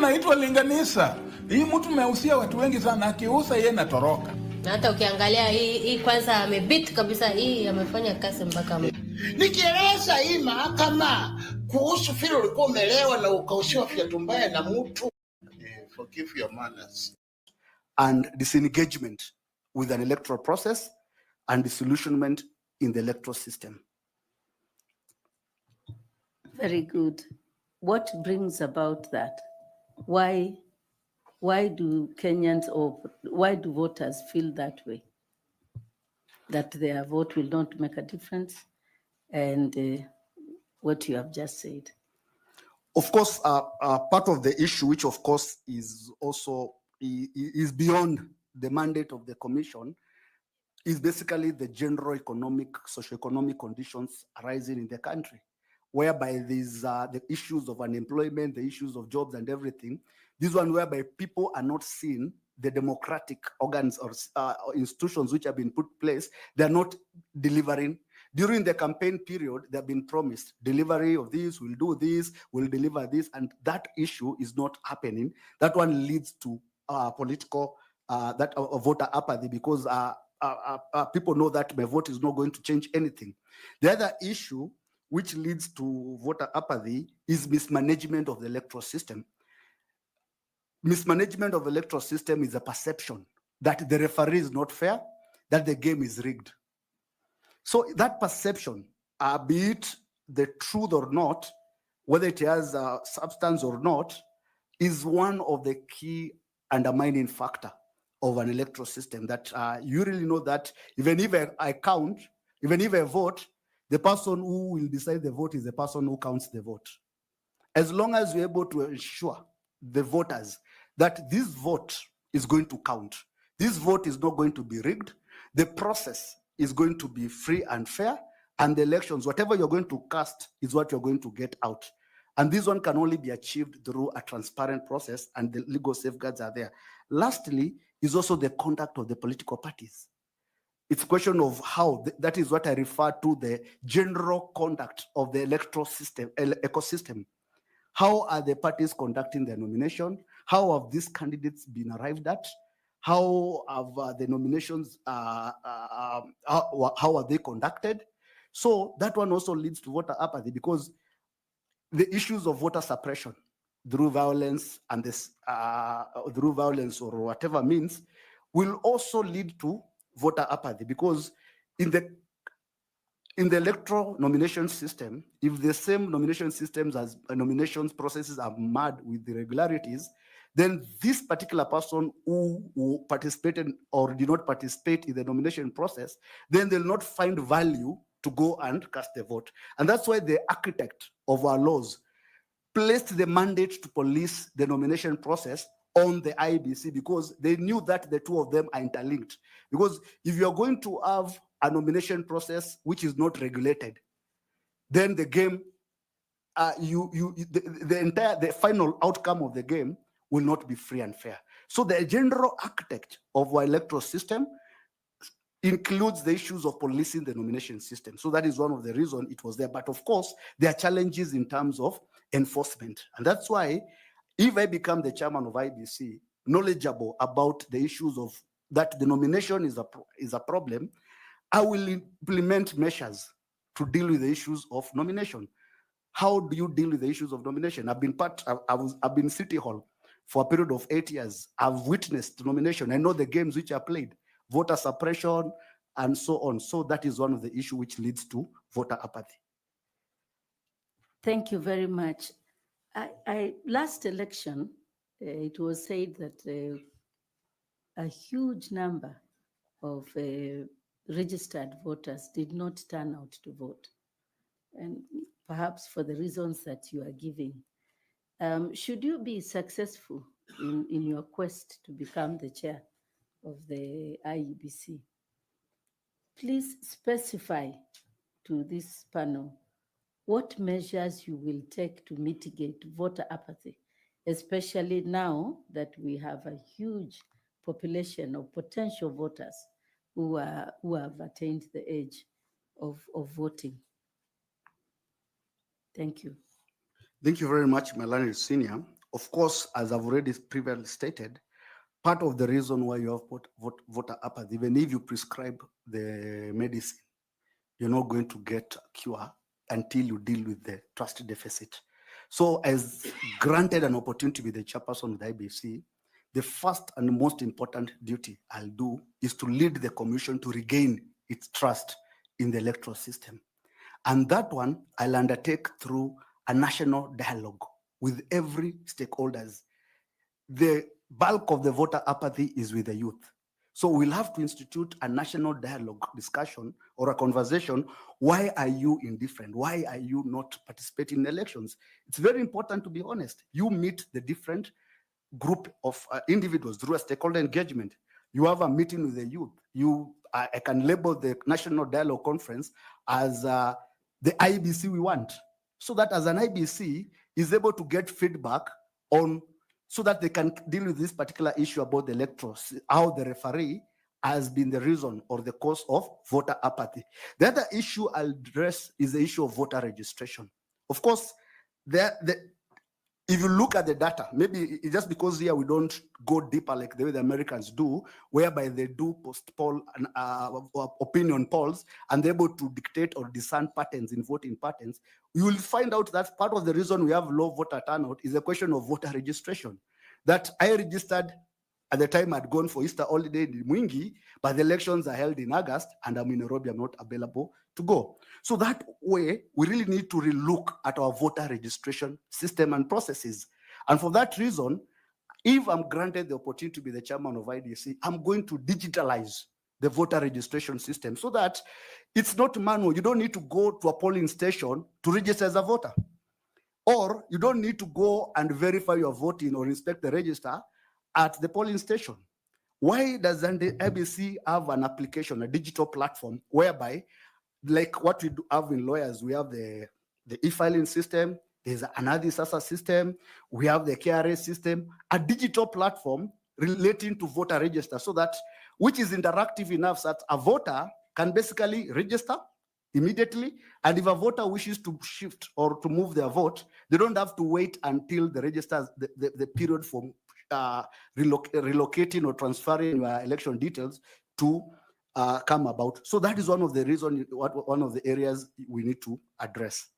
naitwa linganisa. Hii mtu meusia watu wengi sana, akiusa yeye natoroka. Na hata ukiangalia hii kwanza amebit kabisa, hii amefanya kazi mpaka nikieleza hii mahakama kuhusu vile ulikuwa umelewa na ukaushiwa viatu mbaya na mtu. Forgive your manners. And disengagement with an electoral process and disillusionment in the electoral system. Very good. What brings about that? Why do Kenyans or why do voters feel that way? That their vote will not make a difference, and what you have just said. Of course, part of the issue, which of course is also is beyond the mandate of the commission, is basically the general economic, socioeconomic conditions arising in the country, whereby these the issues of unemployment, the issues of jobs and everything. This one whereby people are not seeing the democratic organs or institutions which have been put in place, they are not delivering. During the campaign period, they have been promised delivery of this, we'll do this, we'll deliver this, and that issue is not happening. That one leads to political voter apathy, because people know that my vote is not going to change anything. The other issue which leads to voter apathy is mismanagement of the electoral system. Mismanagement of the electoral system is a perception that the referee is not fair, that the game is rigged. So that perception, be it the truth or not, whether it has substance or not, is one of the key undermining factor of an electoral system, that you really know that even if I count, even if I vote, the person who will decide the vote is the person who counts the vote. As long as we're able to ensure the voters that this vote is going to count, this vote is not going to be rigged, the process is going to be free and fair, and the elections, whatever you're going to cast is what you're going to get out. And this one can only be achieved through a transparent process, and the legal safeguards are there. Lastly, is also the conduct of the political parties. It's a question of how, that is what I refer to the general conduct of the electoral system, ecosystem. How are the parties conducting their nomination? How have these candidates been arrived at? How have the nominations, how are they conducted? So that one also leads to voter apathy, because the issues of voter suppression through violence and this through violence or whatever means will also lead to voter apathy, because in the electoral nomination system, if the same nomination systems as nominations processes are mad with irregularities, then this particular person who participated or did not participate in the nomination process, then they'll not find value to go and cast the vote. And that's why the architect of our laws placed the mandate to police the nomination process on the IEBC, because they knew that the two of them are interlinked. Because if you're going to have a nomination process which is not regulated, then the game, the final outcome of the game will not be free and fair. So the general architect of our electoral system includes the issues of policing the nomination system. So that is one of the reasons it was there. But of course, there are challenges in terms of enforcement. And that's why if I become the chairman of IEBC, knowledgeable about the issues of that the nomination is a problem, I will implement measures to deal with the issues of nomination. How do you deal with the issues of nomination? I've been City Hall for a period of 8 years. I've witnessed nomination. I know the games which are played, voter suppression, and so on. So that is one of the issues which leads to voter apathy. Thank you very much. Last election, it was said that a huge number of registered voters did not turn out to vote, and perhaps for the reasons that you are giving. Should you be successful in your quest to become the chair of the IEBC, please specify to this panel what measures you will take to mitigate voter apathy, especially now that we have a huge population of potential voters who have attained the age of voting. Thank you. Thank you very much, my learned senior. of course, as I've already previously stated, part of the reason why you have voter apathy, even if you prescribe the medicine, you're not going to get a cure until you deal with the trust deficit. So as granted an opportunity to be the chairperson of the IEBC, the first and most important duty I'll do is to lead the commission to regain its trust in the electoral system. And that one I'll undertake through a national dialogue with every stakeholders. The bulk of the voter apathy is with the youth. So we'll have to institute a national dialogue discussion or a conversation. Why are you indifferent? Why are you not participating in elections? It's very important to be honest. You meet the different group of individuals through a stakeholder engagement. You have a meeting with the youth. I can label the National Dialogue Conference as the IEBC we want, so that as an IEBC is able to get feedback on, so that they can deal with this particular issue about the electors, how the referee has been the reason or the cause of voter apathy. The other issue I'll address is the issue of voter registration. Of course, if you look at the data, maybe it's just because here we don't go deeper like the way the Americans do, whereby they do post-poll and opinion polls, and they're able to dictate or discern patterns in voting patterns, you will find out that part of the reason we have low voter turnout is a question of voter registration. That I registered at the time I'd gone for Easter holiday in Mwingi, but the elections are held in August and I'm in Nairobi, I'm not available to go. So that way, we really need to relook at our voter registration system and processes. And for that reason, if I'm granted the opportunity to be the chairman of IDC, I'm going to digitalize the voter registration system so that it's not manual. You don't need to go to a polling station to register as a voter. Or you don't need to go and verify your voting or inspect the register at the polling station. Why doesn't the IEBC have an application, a digital platform, whereby, like what we do have in lawyers, we have the e-filing system, there's another SASA system, we have the KRA system, a digital platform relating to voter register, so that, which is interactive enough that a voter can basically register immediately, and if a voter wishes to shift or to move their vote, they don't have to wait until the register, the period for relocating or transferring your election details to come about. So that is one of the reasons, one of the areas we need to address.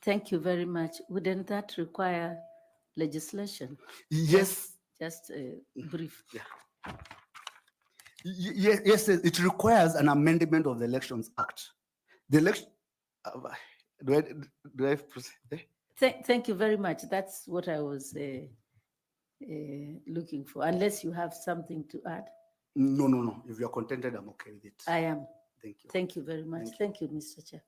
Thank you very much. Wouldn't that require legislation? Yes. Just brief. Yeah. Yes, it requires an amendment of the Elections Act. The election. Do I proceed? Thank you very much. That's what I was looking for. Unless you have something to add. No. If you're contented, I'm okay with it. I am. Thank you. Thank you very much. Thank you, Mr. Chair.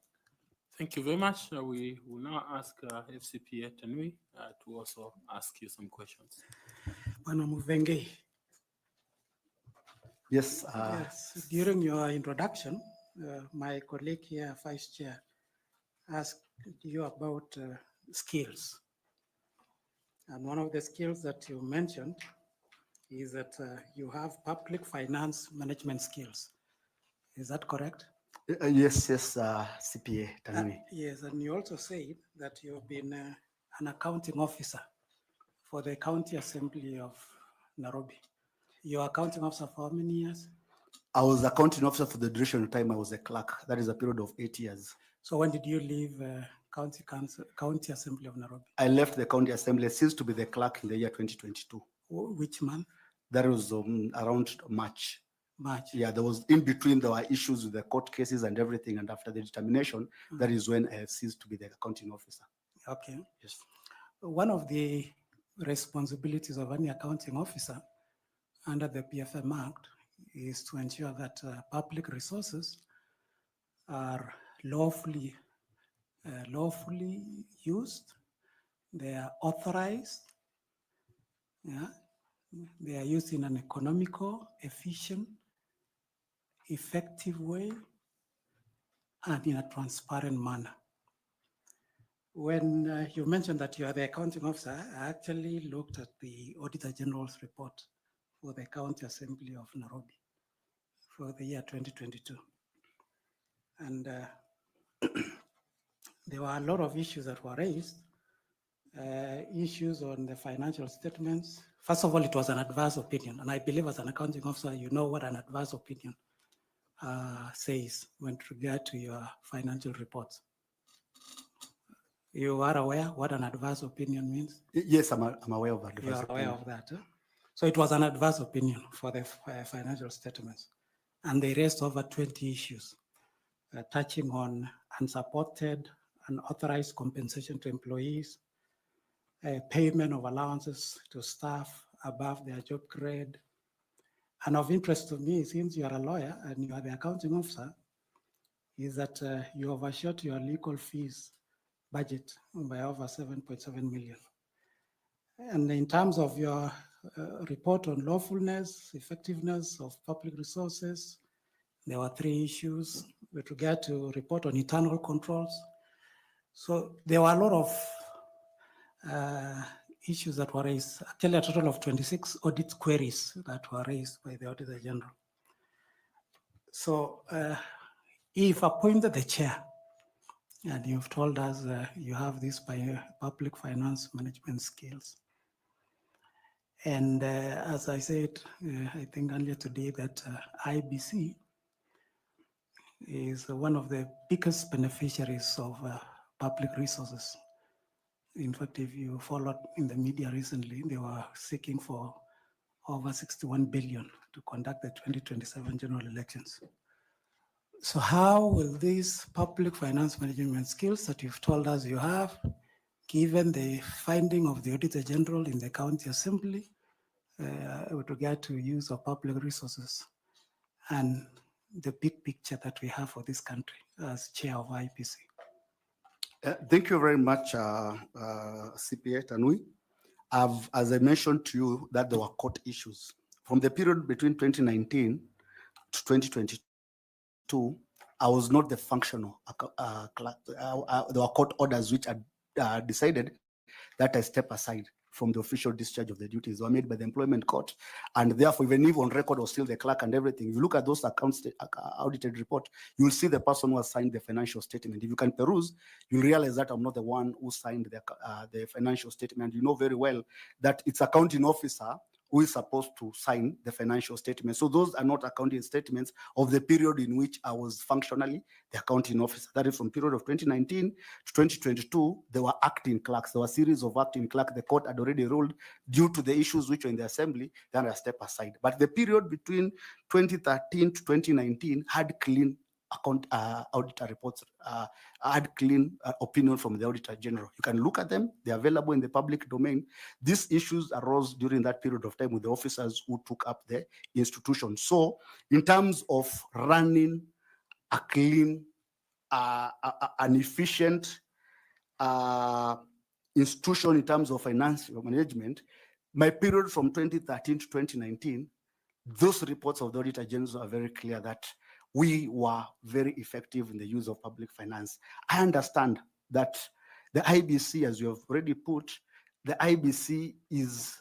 Thank you very much. We will now ask FCPA Tanui to also ask you some questions. Mvenge. Yes. Yes. During your introduction, my colleague here, Vice Chair, asked you about skills. And one of the skills that you mentioned is that you have public finance management skills. Is that correct? Yes, CPA Tanui. Yes, and you also said that you've been an accounting officer for the County Assembly of Nairobi. You're accounting officer for how many years? I was accounting officer for the duration of time I was a clerk. That is a period of 8 years. So when did you leave County Assembly of Nairobi? I left the County Assembly, ceased to be the clerk in the year 2022. Which month? That was around March. March. Yeah, there was in between, there were issues with the court cases and everything. And after the determination, that is when I ceased to be the accounting officer. Okay. Yes. One of the responsibilities of any accounting officer under the PFM Act is to ensure that public resources are lawfully used, they are authorized, yeah, they are used in an economical, efficient, effective way, and in a transparent manner. When you mentioned that you are the accounting officer, I actually looked at the Auditor General's report for the County Assembly of Nairobi for the year 2022. And there were a lot of issues that were raised issues on the financial statements. First of all, it was an adverse opinion, and I believe as an accounting officer, you know what an adverse opinion says when regard to your financial reports. You are aware what an adverse opinion means? Yes, I'm aware of adverse You are aware opinion. of that. Huh? So it was an adverse opinion for the financial statements, and they raised over 20 issues touching on unsupported, unauthorized compensation to employees, payment of allowances to staff above their job grade. And of interest to me, since you are a lawyer and you are the accounting officer, is that you overshot your legal fees budget by over 7.7 million. And in terms of your report on lawfulness, effectiveness of public resources, there were 3 issues with regard to report on internal controls. So there were a lot of issues that were raised, actually a total of 26 audit queries that were raised by the Auditor General. So if appointed the chair, and you've told us you have this public finance management skills. And as I said, I think earlier today that IEBC is one of the biggest beneficiaries of public resources. In fact, if you followed in the media recently, they were seeking for over 61 billion to conduct the 2027 general elections. So how will these public finance management skills that you've told us you have, given the finding of the Auditor General in the County Assembly with regard to use of public resources and the big picture that we have for this country as chair of IEBC? Thank you very much, CPA Tanui. As I mentioned to you, that there were court issues. From the period between 2019 to 2022, I was not the functional clerk. There were court orders which had decided that I step aside from the official discharge of the duties. They were made by the employment court, and therefore, even if on record was still the clerk and everything, if you look at those accounts audited report, you will see the person who has signed the financial statement. If you can peruse, you'll realize that I'm not the one who signed the financial statement. You know very well that it's accounting officer who is supposed to sign the financial statement. So those are not accounting statements of the period in which I was functionally the accounting officer. That is from period of 2019 to 2022, there were acting clerks. There were a series of acting clerks. The court had already ruled due to the issues which were in the assembly, then I step aside. But the period between 2013 to 2019 had clean auditor reports, had clean opinion from the Auditor General. You can look at them. They're available in the public domain. These issues arose during that period of time with the officers who took up the institution. So in terms of running a clean, an efficient institution in terms of financial management, my period from 2013 to 2019, those reports of the Auditor General are very clear that we were very effective in the use of public finance. I understand that the IEBC, as you have already put, the IEBC is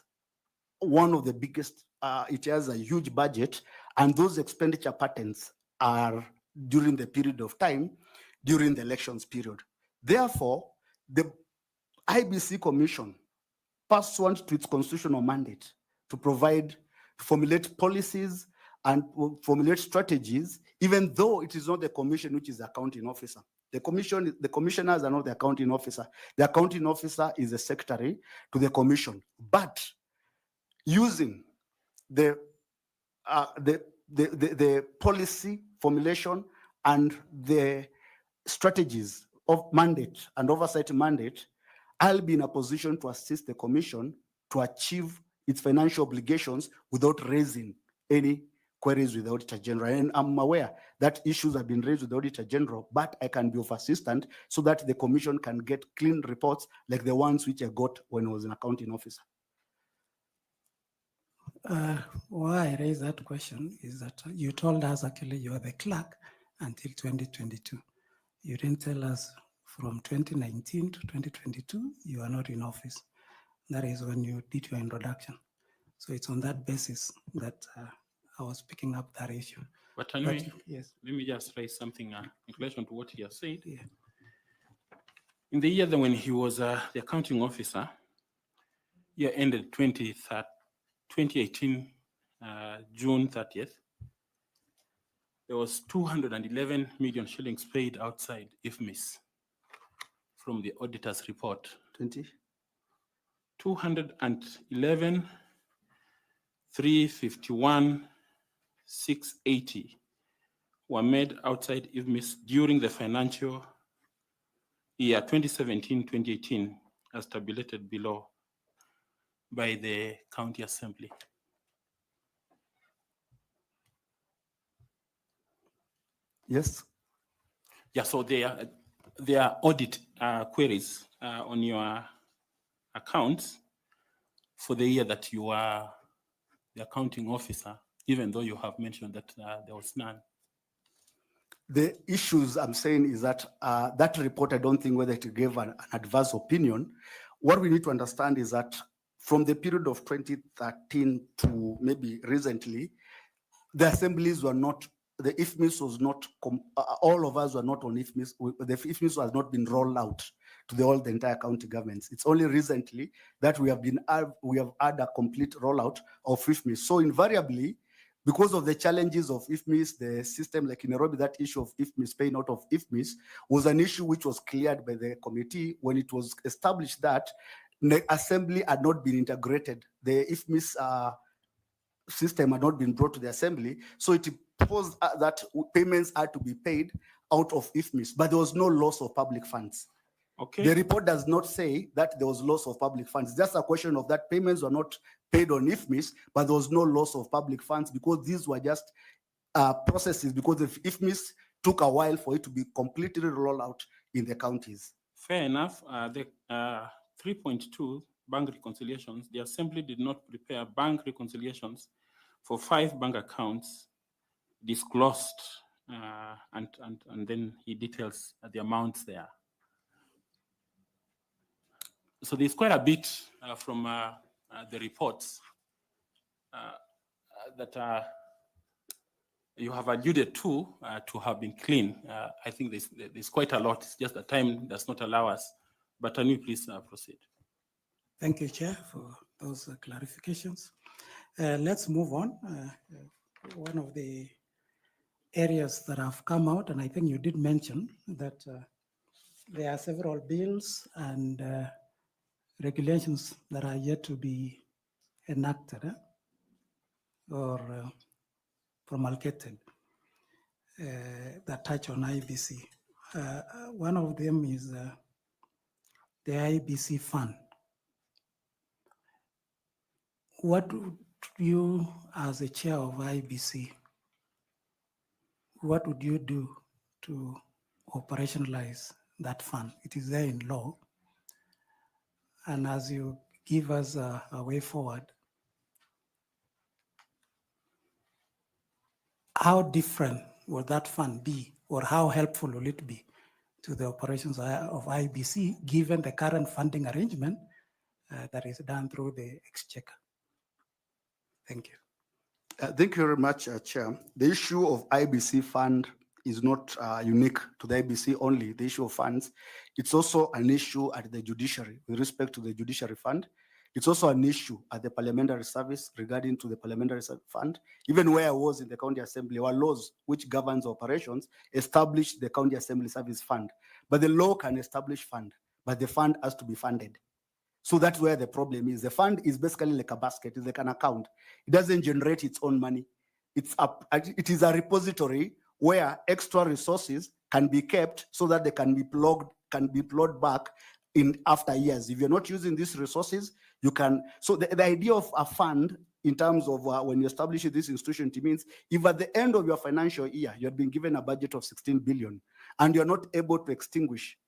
one of the biggest, it has a huge budget, and those expenditure patterns are during the period of time, during the elections period. Therefore, the IEBC Commission, pursuant to its constitutional mandate to formulate policies and formulate strategies, even though it is not the commission which is the accounting officer. The commissioners are not the accounting officer. The accounting officer is a secretary to the commission. But using the policy formulation and the strategies of mandate and oversight mandate, I'll be in a position to assist the commission to achieve its financial obligations without raising any queries with the Auditor General. And I'm aware that issues have been raised with the Auditor General, but I can be of assistance so that the commission can get clean reports like the ones which I got when I was an accounting officer. Why I raise that question is that you told us actually you are the clerk until 2022. You didn't tell us from 2019 to 2022, you are not in office. That is when you did your introduction. So it's on that basis that I was picking up that issue. But anyway, yes, let me just raise something in relation to what he has said. Yeah. In the year that when he was the accounting officer, year ended 2018, June 30th, there was 211 million shillings paid outside IFMIS from the auditor's report. 211, 351, 680 were made outside IFMIS during the financial year 2017-2018, as tabulated below by the county assembly. Yes. Yeah, so there are audit queries on your accounts for the year that you are the accounting officer, even though you have mentioned that there was none. The issues I'm saying is that that report, I don't think whether it gave an adverse opinion. What we need to understand is that from the period of 2013 to maybe recently, the assemblies were not, the IFMIS was not, all of us were not on IFMIS. The IFMIS has not been rolled out to the entire county governments. It's only recently that we have had a complete rollout of IFMIS. So invariably, because of the challenges of IFMIS, the system like in Nairobi, that issue of IFMIS, paying out of IFMIS, was an issue which was cleared by the committee when it was established that the assembly had not been integrated. The IFMIS system had not been brought to the assembly, so it proposed that payments had to be paid out of IFMIS, but there was no loss of public funds. Okay. The report does not say that there was loss of public funds. It's just a question of that payments were not paid on IFMIS, but there was no loss of public funds because these were just processes, because if IFMIS took a while for it to be completely rolled out in the counties. Fair enough. The 3.2 bank reconciliations, the assembly did not prepare bank reconciliations for 5 bank accounts disclosed, and then he details the amounts there. So there's quite a bit from the reports that you have alluded to have been clean. I think there's quite a lot. It's just that time does not allow us. But can you please proceed? Thank you, Chair, for those clarifications. Let's move on. One of the areas that have come out, and I think you did mention that there are several bills and regulations that are yet to be enacted or promulgated that touch on IEBC. One of them is the IEBC fund. What would you, as a chair of IEBC, what would you do to operationalize that fund? It is there in law. And as you give us a way forward, how different will that fund be, or how helpful will it be to the operations of IEBC, given the current funding arrangement that is done through the exchequer? Thank you. Thank you very much, Chair. The issue of IEBC fund is not unique to the IEBC only, the issue of funds. It's also an issue at the judiciary with respect to the judiciary fund. It's also an issue at the parliamentary service regarding to the parliamentary fund. Even where I was in the county assembly, our laws which governs operations establish the county assembly service fund. But the law can establish fund, but the fund has to be funded. So that's where the problem is. The fund is basically like a basket, it's like an account. It doesn't generate its own money. It is a repository where extra resources can be kept so that they can be plugged back in after years. If you're not using these resources, you can. So the idea of a fund in terms of when you establish this institution, it means if at the end of your financial year, you have been given a budget of 16 billion and you're not able to extinguish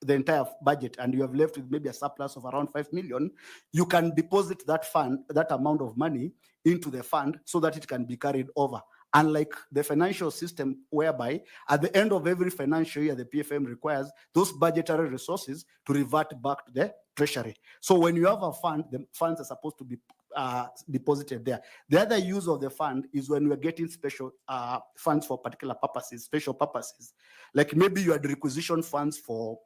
the entire budget and you have left with maybe a surplus of around 5 million, you can deposit that fund, that amount of money into the fund so that it can be carried over. Unlike the financial system whereby at the end of every financial year, the PFM requires those budgetary resources to revert back to the treasury. So when you have a fund, the funds are supposed to be deposited there. The other use of the fund is when we are getting special funds for particular purposes, special purposes. Like maybe you had requisition funds for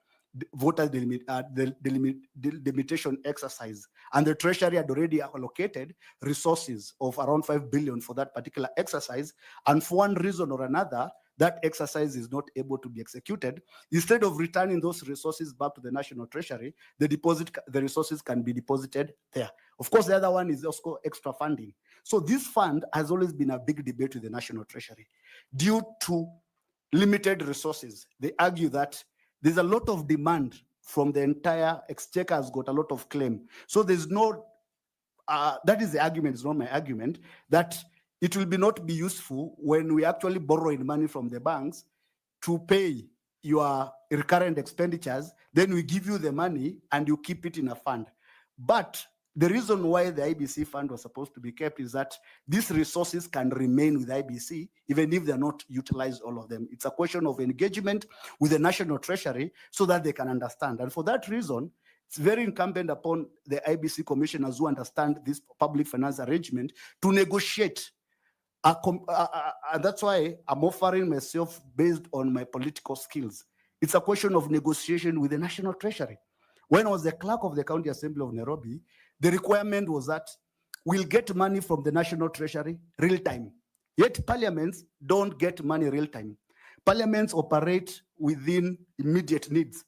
voter delimitation exercise, and the Treasury had already allocated resources of around 5 billion for that particular exercise, and for one reason or another, that exercise is not able to be executed. Instead of returning those resources back to the National Treasury, the resources can be deposited there. Of course, the other one is also extra funding. So this fund has always been a big debate with the National Treasury. Due to limited resources, they argue that there's a lot of demand from the entire exchequer, has got a lot of claim. So there's no, that is the argument, it's not my argument, that it will not be useful when we actually borrowing money from the banks to pay your recurrent expenditures, then we give you the money and you keep it in a fund. But the reason why the IBC fund was supposed to be kept is that these resources can remain with IBC even if they're not utilized, all of them. It's a question of engagement with the National Treasury so that they can understand. And for that reason, it's very incumbent upon the IBC commissioners who understand this public finance arrangement to negotiate. And that's why I'm offering myself based on my political skills. It's a question of negotiation with the National Treasury. When I was the clerk of the County Assembly of Nairobi, the requirement was that we'll get money from the National Treasury real time. Yet parliaments don't get money real time. Parliaments operate within immediate needs.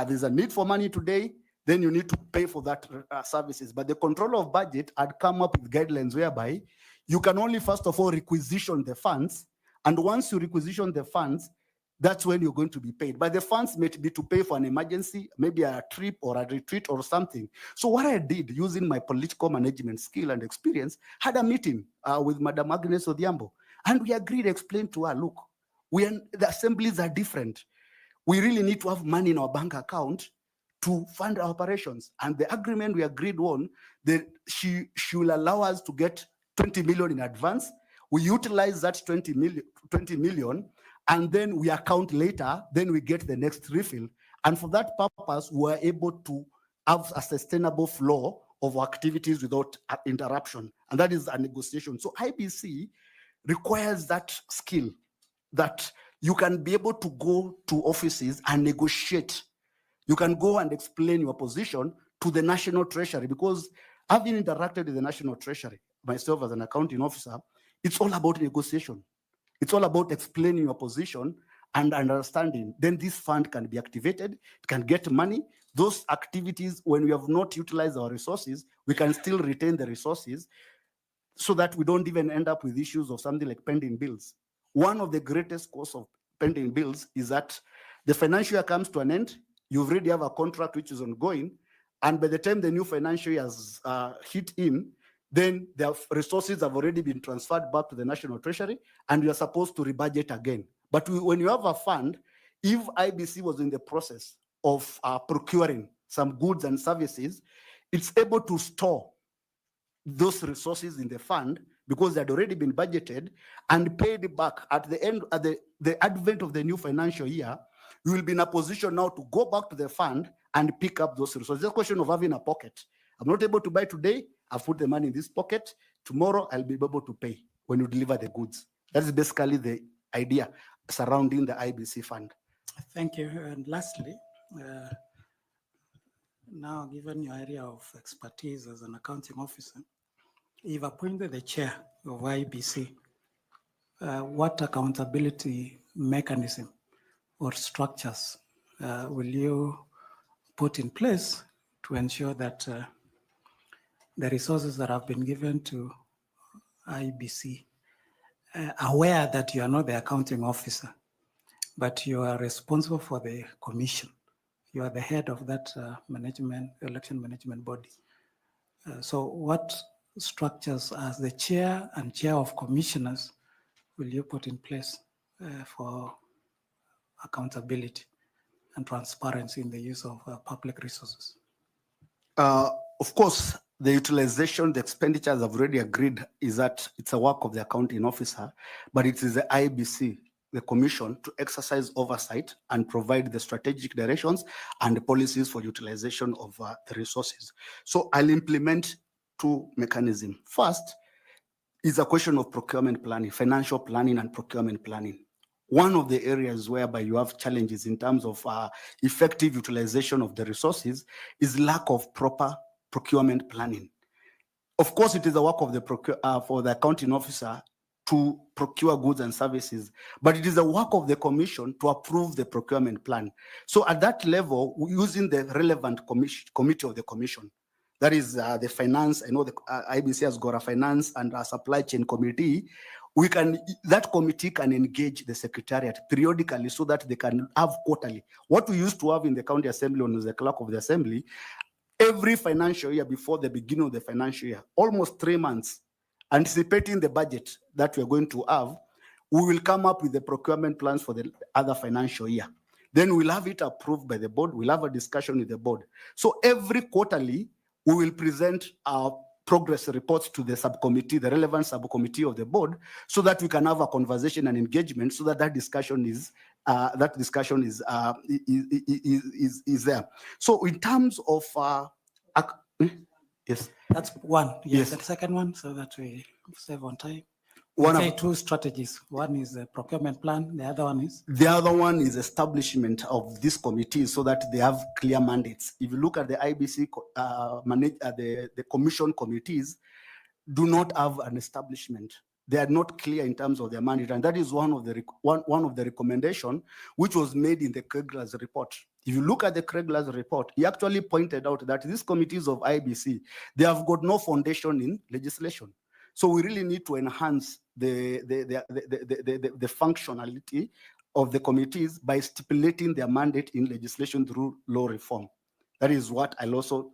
There's a need for money today, then you need to pay for that services. But the controller of budget had come up with guidelines whereby you can only, first of all, requisition the funds. And once you requisition the funds, that's when you're going to be paid. But the funds may be to pay for an emergency, maybe a trip or a retreat or something. So what I did, using my political management skill and experience, had a meeting with Madam Agnes Odhiambo. And we agreed, explained to her, look, the assemblies are different. We really need to have money in our bank account to fund our operations. And the agreement we agreed on, that she will allow us to get 20 million in advance. We utilize that 20 million, and then we account later, then we get the next refill. And for that purpose, we are able to have a sustainable flow of activities without interruption. And that is a negotiation. So IBC requires that skill, that you can be able to go to offices and negotiate. You can go and explain your position to the National Treasury, because having interacted with the National Treasury, myself as an accounting officer, it's all about negotiation. It's all about explaining your position and understanding. Then this fund can be activated, it can get money. Those activities, when we have not utilized our resources, we can still retain the resources so that we don't even end up with issues of something like pending bills. One of the greatest causes of pending bills is that the financial year comes to an end, you already have a contract which is ongoing, and by the time the new financial year has hit in, then the resources have already been transferred back to the National Treasury, and you are supposed to rebudget again. But when you have a fund, if IBC was in the process of procuring some goods and services, it's able to store those resources in the fund because they had already been budgeted and paid back at the end, at the advent of the new financial year. You will be in a position now to go back to the fund and pick up those resources. It's a question of having a pocket. I'm not able to buy today, I've put the money in this pocket. Tomorrow, I'll be able to pay when you deliver the goods. That is basically the idea surrounding the IBC fund. Thank you. And lastly, now given your area of expertise as an accounting officer, you've appointed the chair of IBC. What accountability mechanism or structures will you put in place to ensure that the resources that have been given to IBC, aware that you are not the accounting officer, but you are responsible for the commission. You are the head of that election management body. So what structures as the chair and chair of commissioners will you put in place for accountability and transparency in the use of public resources? Of course, the utilization, the expenditures I've already agreed is that it's a work of the accounting officer, but it is the IBC, the commission, to exercise oversight and provide the strategic directions and the policies for utilization of the resources. So I'll implement two mechanisms. First is a question of procurement planning, financial planning and procurement planning. one of the areas whereby you have challenges in terms of effective utilization of the resources is lack of proper procurement planning. Of course, it is the work of the for the accounting officer to procure goods and services, but it is the work of the commission to approve the procurement plan. So at that level, using the relevant committee of the commission, that is the finance, I know the IBC has got a finance and a supply chain committee, that committee can engage the secretariat periodically so that they can have quarterly. What we used to have in the county assembly when the clerk of the assembly, every financial year before the beginning of the financial year, almost 3 months, anticipating the budget that we're going to have, we will come up with the procurement plans for the other financial year. Then we'll have it approved by the board. We'll have a discussion with the board. So every quarterly, we will present our progress reports to the subcommittee, the relevant subcommittee of the board, so that we can have a conversation and engagement, so that that discussion is there. So in terms of yes, that's one. Yes. The second one, so that we save on time. One Say of- two strategies. One is the procurement plan. The other one is The other one is establishment of this committee so that they have clear mandates. If you look at the IBC, the commission committees do not have an establishment. They are not clear in terms of their mandate, and that is one of the recommendation which was made in the Kregler's report. If you look at the Kregler's report, he actually pointed out that these committees of IBC, they have got no foundation in legislation. So we really need to enhance the functionality of the committees by stipulating their mandate in legislation through law reform. That is what I'll also,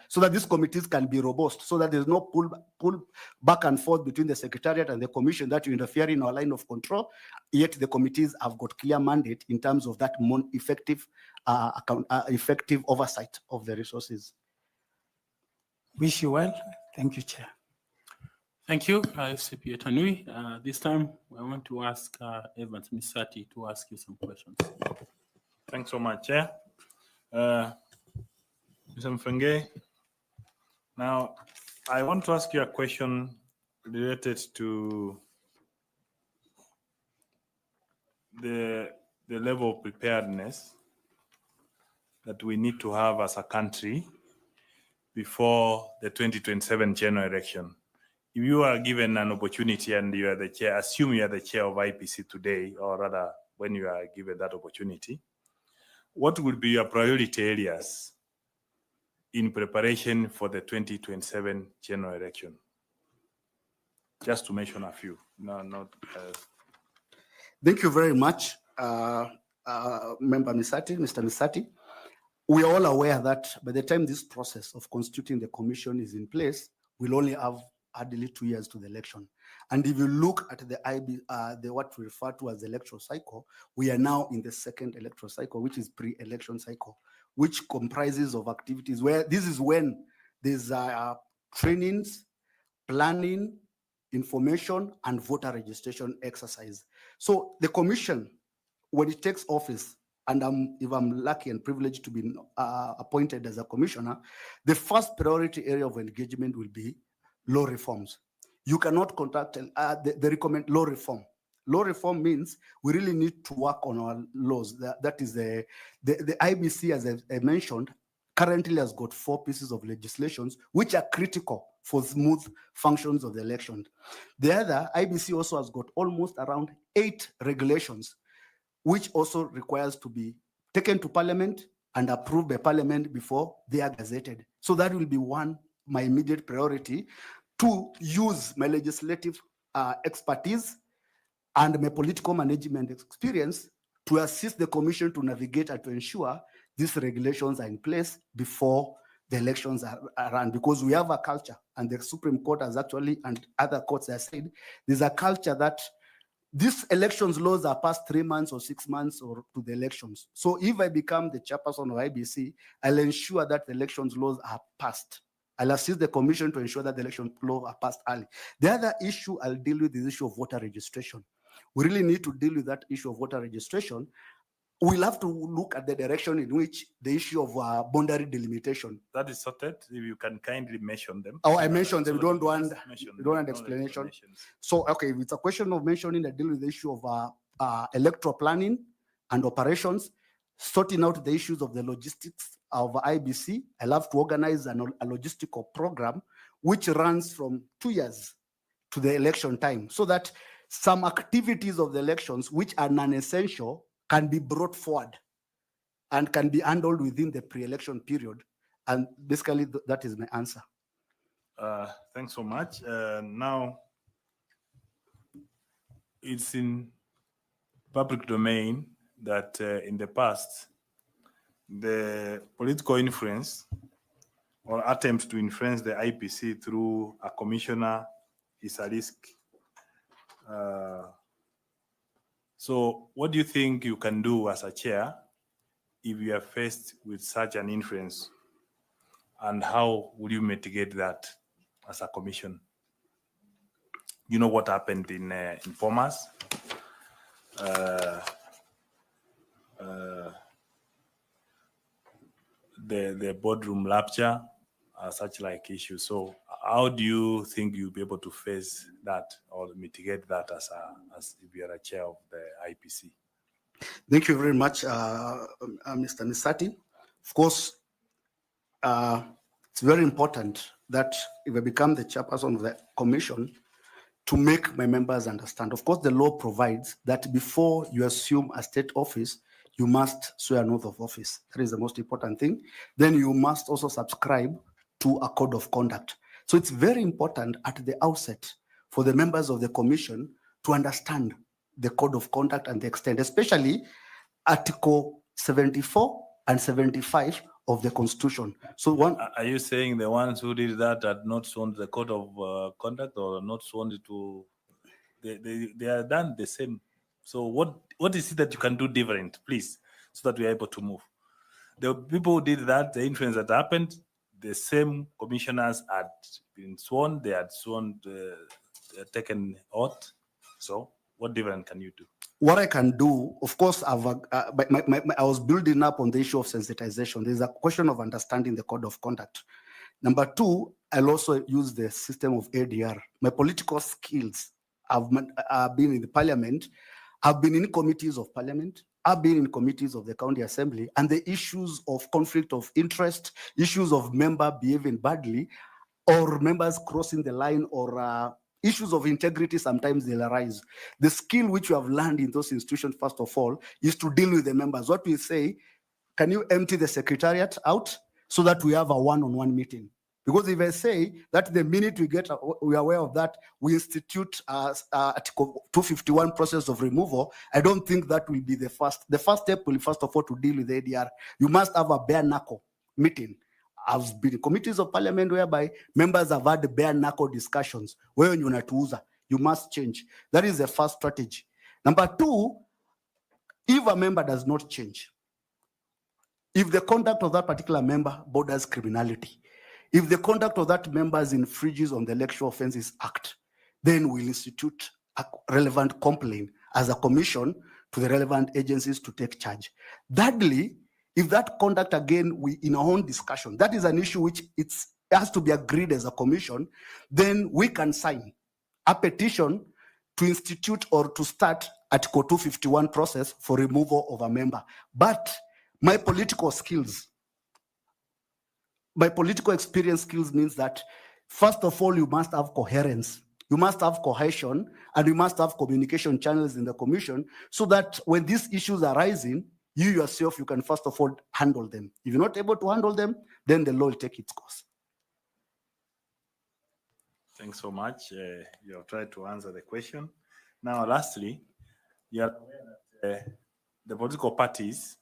so that these committees can be robust, so that there's no pull back and forth between the secretariat and the commission that you interfere in our line of control, yet the committees have got clear mandate in terms of that more effective, effective oversight of the resources. wish you well. Thank you, Chair. Thank you, FCPA Tanui. This time, I want to ask 𝐉𝐚𝐜𝐸 to ask you some questions. Thanks so much, Chair. Mr. Mvengei, now I want to ask you a question related to the level of preparedness that we need to have as a country before the 2027 general election. If you are given an opportunity and you are the chair, assume you are the chair of IEBC today, or rather when you are given that opportunity, what would be your priority areas in preparation for the 2027 general election? Just to mention a few. No, not. Thank you very much, Member Misati, Mr. Misati. We are all aware that by the time this process of constituting the commission is in place, we'll only have hardly 2 years to the election. And if you look at what we refer to as the electoral cycle, we are now in the second electoral cycle, which is pre-election cycle, which comprises of activities where this is when there's trainings, planning, information, and voter registration exercise. So the commission, when it takes office, and if I'm lucky and privileged to be appointed as a commissioner, the first priority area of engagement will be law reforms. You cannot conduct, they recommend law reform. Law reform means we really need to work on our laws. That is the IBC, as I mentioned, currently has got 4 pieces of legislations which are critical for smooth functions of the election. The other, IBC also has got almost around 8 regulations, which also requires to be taken to Parliament and approved by Parliament before they are gazetted. So that will be my immediate priority, to use my legislative expertise and my political management experience to assist the commission to navigate and to ensure these regulations are in place before the elections are run. Because we have a culture, and the Supreme Court has actually, and other courts have said, there's a culture that these elections laws are passed 3 months or 6 months or to the elections. So if I become the chairperson of IBC, I'll ensure that the elections laws are passed. I'll assist the commission to ensure that the election laws are passed early. The other issue I'll deal with is the issue of voter registration. We really need to deal with that issue of voter registration. We'll have to look at the direction in which the issue of boundary delimitation. That is sorted. If you can kindly mention them. Oh, I mentioned them. So Don't want mention don't want them, all the explanation. explanations. So, okay, if it's a question of mentioning, I deal with the issue of electoral planning and operations, sorting out the issues of the logistics of IEBC. I love to organize a logistical program which runs from 2 years to the election time, so that some activities of the elections which are non-essential can be brought forward and can be handled within the pre-election period. And basically that is my answer. Thanks so much. Now, it's in public domain that in the past, the political influence or attempts to influence the IEBC through a commissioner is a risk. So what do you think you can do as a chair if you are faced with such an influence? And how will you mitigate that as a commission? You know what happened in Informers? The boardroom rapture, such like issues. So how do you think you'll be able to face that or mitigate that as if you are a chair of the IEBC? Thank you very much, Mr. Misati. Of course, it's very important that if I become the chairperson of the commission, to make my members understand. Of course, the law provides that before you assume a state office, you must swear an oath of office. That is the most important thing. Then you must also subscribe to a code of conduct. So it's very important at the outset for the members of the commission to understand the code of conduct and the extent, especially Article 74 and 75 of the Constitution. So one, are you saying the ones who did that had not sworn the code of conduct or not sworn it to? They are done the same. So what is it that you can do different, please, so that we are able to move? The people who did that, the influence that happened, the same commissioners had been sworn. They had sworn, taken oath. So what different can you do? What I can do, of course, I was building up on the issue of sensitization. There's a question of understanding the code of conduct. Number two, I'll also use the system of ADR. My political skills, I've been in the parliament, I've been in committees of parliament, I've been in committees of the county assembly, and the issues of conflict of interest, issues of member behaving badly, or members crossing the line, or issues of integrity, sometimes they'll arise. The skill which you have learned in those institutions, first of all, is to deal with the members. What we say, can you empty the secretariat out so that we have a one-on-one meeting? Because if I say that the minute we are aware of that, we institute Article 251 process of removal, I don't think that will be the first. The first step will, first of all, to deal with the ADR. You must have a bare knuckle meeting. I've been in committees of parliament whereby members have had bare knuckle discussions. Where you must change. That is the first strategy. Number two, if a member does not change, if the conduct of that particular member borders criminality, if the conduct of that member infringes on the Electoral Offences Act, then we'll institute a relevant complaint as a commission to the relevant agencies to take charge. Thirdly, if that conduct, again, we in our own discussion, that is an issue which it has to be agreed as a commission, then we can sign a petition to institute or to start Article 251 process for removal of a member. But my political skills, my political experience skills means that, first of all, you must have coherence, you must have cohesion, and you must have communication channels in the commission so that when these issues are rising, you yourself, you can first of all handle them. If you're not able to handle them, then the law will take its course. Thanks so much. You have tried to answer the question. Now, lastly, you are aware that the political parties,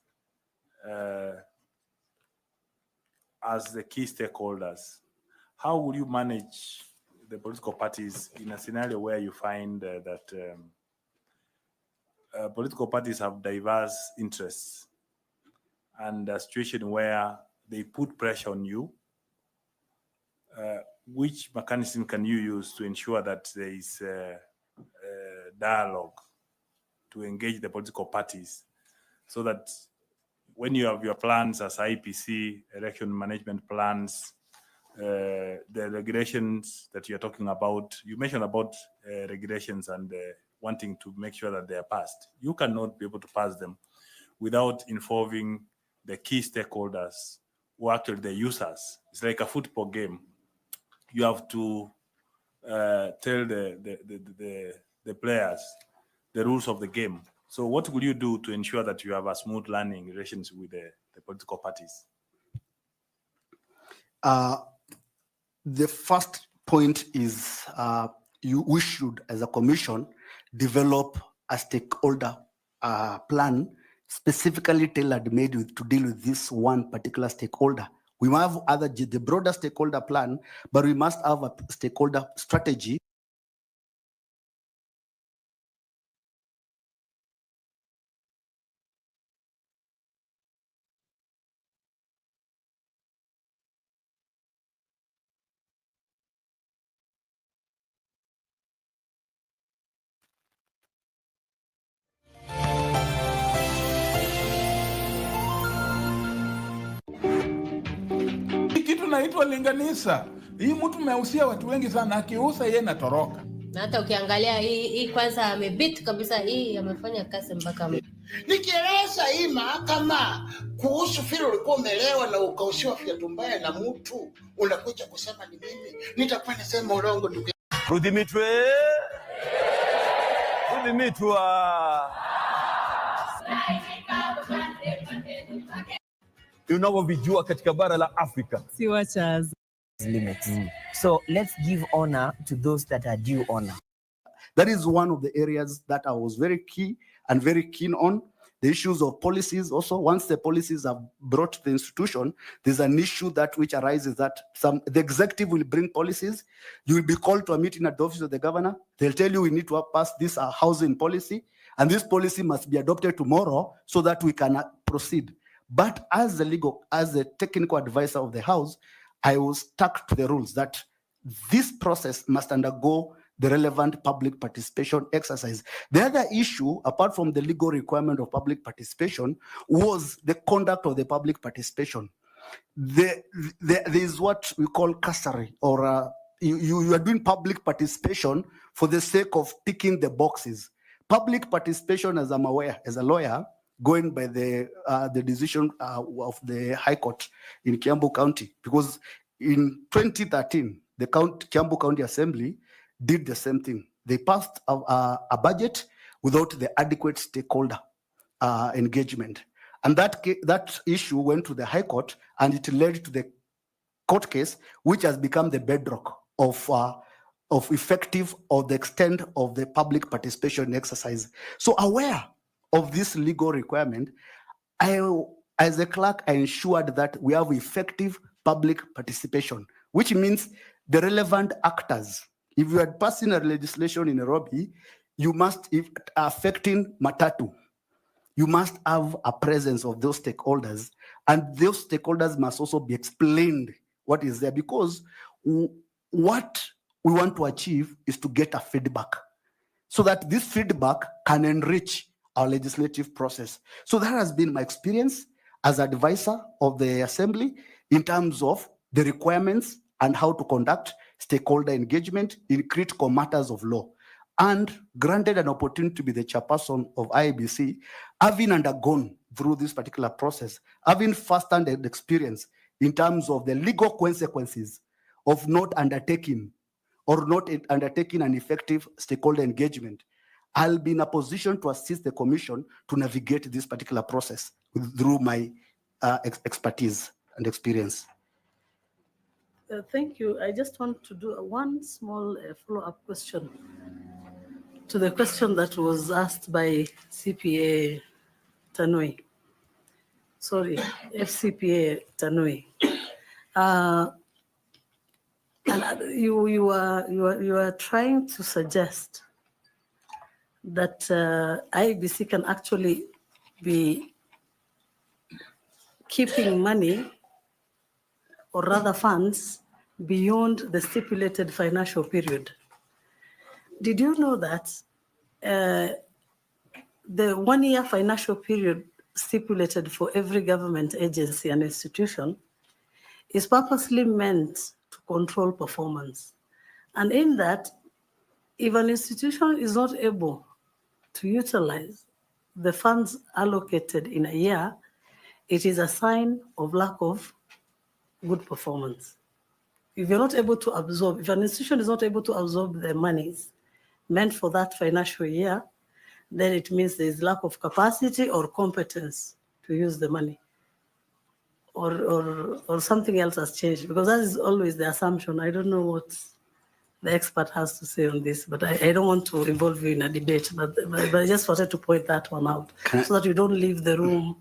as the key stakeholders, how will you manage the political parties in a scenario where you find that political parties have diverse interests and a situation where they put pressure on you? Which mechanism can you use to ensure that there is dialogue to engage the political parties so that when you have your plans as IEBC, election management plans, the regulations that you're talking about, you mentioned about regulations and wanting to make sure that they are passed. You cannot be able to pass them without involving the key stakeholders who are actually the users. It's like a football game. You have to tell the players the rules of the game. So what will you do to ensure that you have a smooth learning relations with the political parties? The first point is we should, as a commission, develop a stakeholder plan specifically tailor-made to deal with this one particular stakeholder. We might have the broader stakeholder plan, but we must have a stakeholder strategy. Kitu naitwa linganisa. Hii mtu meusia watu wengi sana, akiuza yeye natoroka. Na hata ukiangalia hii kwanza amebit kabisa, hii amefanya kazi mpaka nikieleza hii mahakama kuhusu vile ulikuwa umelewa na ukaushiwa viatu mbaya na mtu, unakuja kusema ni mimi, nitakuwa nasema urongo ndugu. Rudhimitwe. Rudhimitwa. Unavyovijua katika bara la Afrika. See what has limits. So let's give honor to those that are due honor. That is one of the areas that I was very keen on. The issues of policies also. Once the policies are brought to the institution, there's an issue which arises that the executive will bring policies. You will be called to a meeting at the office of the governor. They'll tell you we need to pass this housing policy, and this policy must be adopted tomorrow so that we can proceed. But as the technical advisor of the house, I was stuck to the rules that this process must undergo the relevant public participation exercise. The other issue, apart from the legal requirement of public participation, was the conduct of the public participation. There is what we call cursory, or you are doing public participation for the sake of ticking the boxes. Public participation, as I'm aware, as a lawyer, going by the decision of the High Court in Kiambu County, because in 2013, the Kiambu County Assembly did the same thing. They passed a budget without the adequate stakeholder engagement. And that issue went to the High Court, and it led to the court case, which has become the bedrock of the extent of the public participation exercise. So aware of this legal requirement, as a clerk, I ensured that we have effective public participation, which means the relevant actors. If you are passing a legislation in Nairobi, you must, if affecting Matatu, you must have a presence of those stakeholders, and those stakeholders must also be explained what is there, because what we want to achieve is to get a feedback so that this feedback can enrich our legislative process. So that has been my experience as advisor of the Assembly in terms of the requirements and how to conduct stakeholder engagement in critical matters of law. And granted an opportunity to be the chairperson of IEBC, having undergone through this particular process, having first-hand experience in terms of the legal consequences of not undertaking an effective stakeholder engagement, I'll be in a position to assist the commission to navigate this particular process through my expertise and experience. Thank you. I just want to do one small follow-up question to the question that was asked by CPA Tanui. Sorry, FCPA Tanui. And you are trying to suggest that IEBC can actually be keeping money, or rather funds, beyond the stipulated financial period. Did you know that the 1 year financial period stipulated for every government agency and institution is purposely meant to control performance? And in that, if an institution is not able to utilize the funds allocated in a year, it is a sign of lack of good performance. If you're not able to absorb, if an institution is not able to absorb the monies meant for that financial year, then it means there's lack of capacity or competence to use the money. Or something else has changed, because that is always the assumption. I don't know what the expert has to say on this, but I don't want to involve you in a debate, but I just wanted to point that one out so that you don't leave the room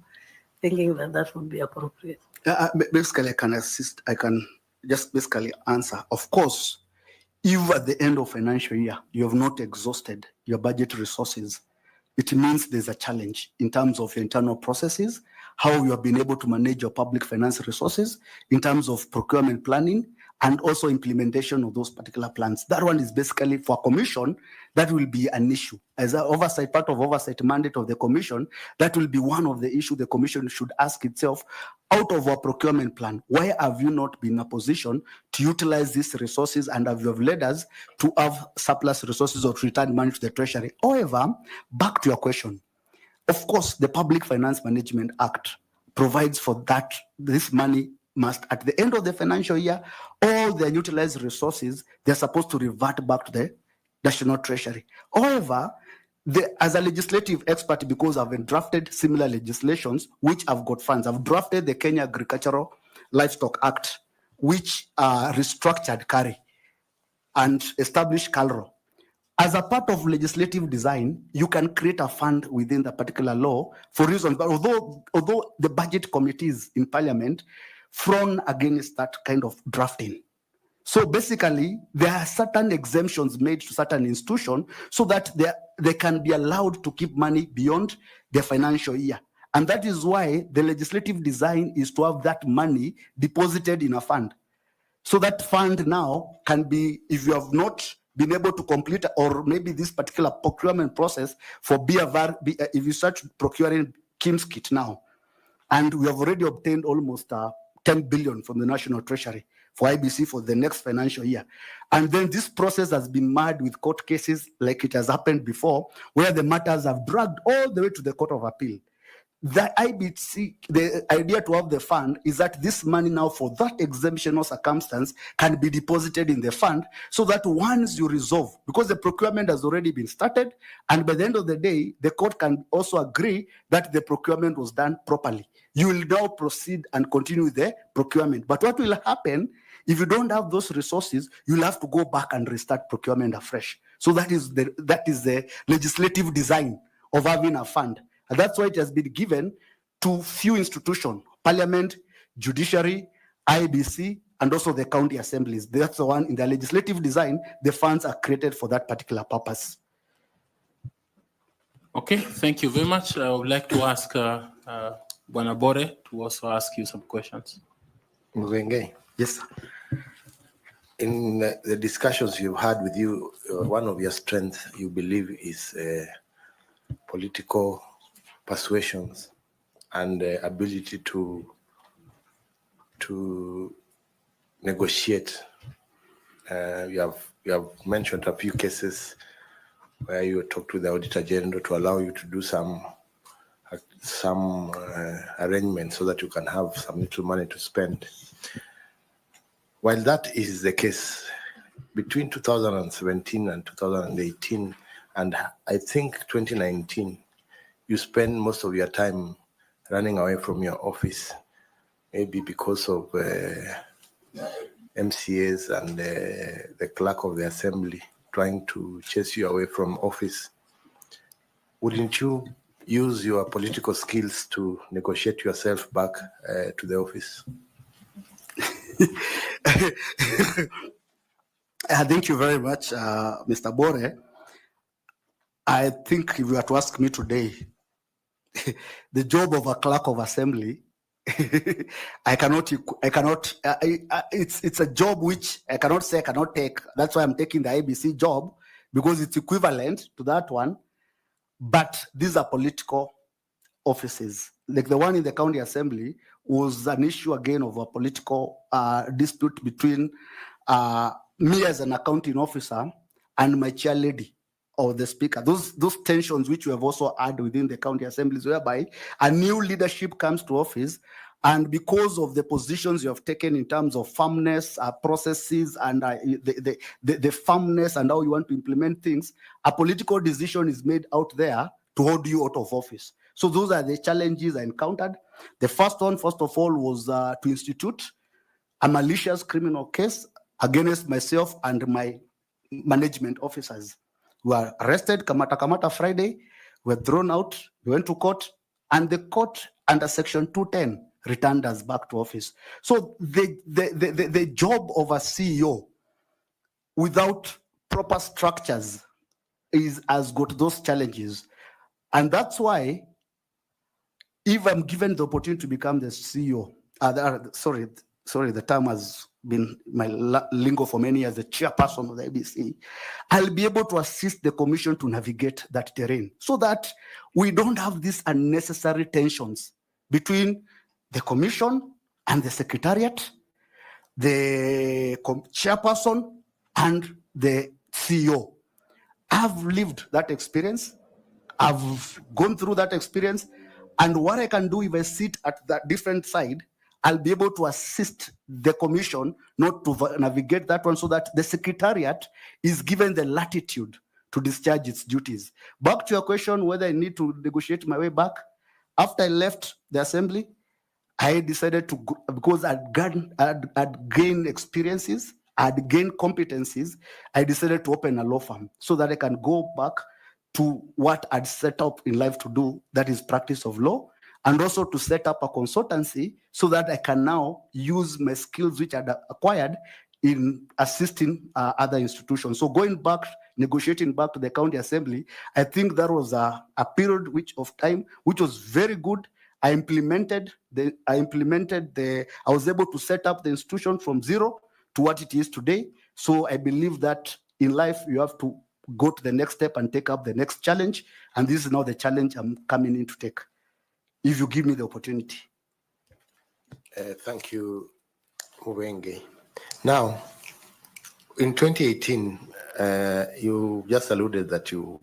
thinking that that would be appropriate. Basically, I can assist. I can just basically answer. Of course, if at the end of financial year you have not exhausted your budget resources, it means there's a challenge in terms of your internal processes, how you have been able to manage your public finance resources, in terms of procurement planning, and also implementation of those particular plans. That one is basically for commission, that will be an issue. As an oversight, part of oversight mandate of the commission, that will be one of the issues the commission should ask itself, out of our procurement plan, why have you not been in a position to utilize these resources, and have you have led us to have surplus resources or to return money to the treasury? However, back to your question, of course, the Public Finance Management Act provides for that. This money must, at the end of the financial year, all the utilized resources, they're supposed to revert back to the National Treasury. However, as a legislative expert, because I've drafted similar legislations which have got funds, I've drafted the Kenya Agricultural Livestock Act, which restructured CARI and established CALRO. As a part of legislative design, you can create a fund within the particular law for reasons, but although the budget committees in Parliament frown against that kind of drafting. So basically, there are certain exemptions made to certain institutions so that they can be allowed to keep money beyond their financial year. And that is why the legislative design is to have that money deposited in a fund. So that fund now can be, if you have not been able to complete, or maybe this particular procurement process for if you start procuring Kim's kit now, and we have already obtained almost 10 billion from the National Treasury for IBC for the next financial year. And then this process has been marred with court cases like it has happened before, where the matters have dragged all the way to the Court of Appeal. The IBC, the idea to have the fund is that this money now for that exemption or circumstance can be deposited in the fund, so that once you resolve, because the procurement has already been started, and by the end of the day, the court can also agree that the procurement was done properly. You will now proceed and continue with the procurement. But what will happen if you don't have those resources? You'll have to go back and restart procurement afresh. So that is the legislative design of having a fund. And that's why it has been given to few institutions: Parliament, Judiciary, IEBC, and also the county assemblies. That's the one in the legislative design, the funds are created for that particular purpose. Okay, thank you very much. I would like to ask Bwana Bore to also ask you some questions. Mvenge. Yes. In the discussions you've had with you, one of your strengths you believe is political persuasions and ability to negotiate. You have mentioned a few cases where you talked to the Auditor General to allow you to do some arrangement so that you can have some little money to spend. While that is the case, between 2017 and 2018, and I think 2019, you spend most of your time running away from your office, maybe because of MCAs and the clerk of the assembly trying to chase you away from office. Wouldn't you use your political skills to negotiate yourself back to the office? Thank you very much, Mr. Bore. I think if you were to ask me today, the job of a clerk of assembly, it's a job which I cannot say I cannot take. That's why I'm taking the IBC job, because it's equivalent to that one. But these are political offices. Like the one in the county assembly was an issue again of a political dispute between me as an accounting officer and my chair lady of the speaker, those tensions which we have also had within the county assemblies, whereby a new leadership comes to office, and because of the positions you have taken in terms of firmness, processes, and the firmness and how you want to implement things, a political decision is made out there to hold you out of office. So those are the challenges I encountered. The first one, first of all, was to institute a malicious criminal case against myself and my management officers. We were arrested, Kamata Friday, we were thrown out, we went to court, and the court under Section 210 returned us back to office. So the job of a CEO without proper structures has got those challenges. And that's why, if I'm given the opportunity to become the CEO, sorry, the term has been my lingo for many years, the chairperson of the IEBC, I'll be able to assist the commission to navigate that terrain so that we don't have these unnecessary tensions between the commission and the secretariat, the chairperson and the CEO. I've lived that experience. I've gone through that experience. And what I can do if I sit at that different side, I'll be able to assist the commission not to navigate that one, so that the secretariat is given the latitude to discharge its duties. Back to your question, whether I need to negotiate my way back. After I left the assembly, I decided to, because I'd gained experiences, I'd gained competencies, I decided to open a law firm so that I can go back to what I'd set up in life to do, that is practice of law, and also to set up a consultancy so that I can now use my skills which I'd acquired in assisting other institutions. So going back, negotiating back to the county assembly, I think that was a period of time which was very good. I was able to set up the institution from zero to what it is today. So I believe that in life, you have to go to the next step and take up the next challenge. And this is now the challenge I'm coming in to take, if you give me the opportunity. Thank you, Uvenge. Now, in 2018, you just alluded that you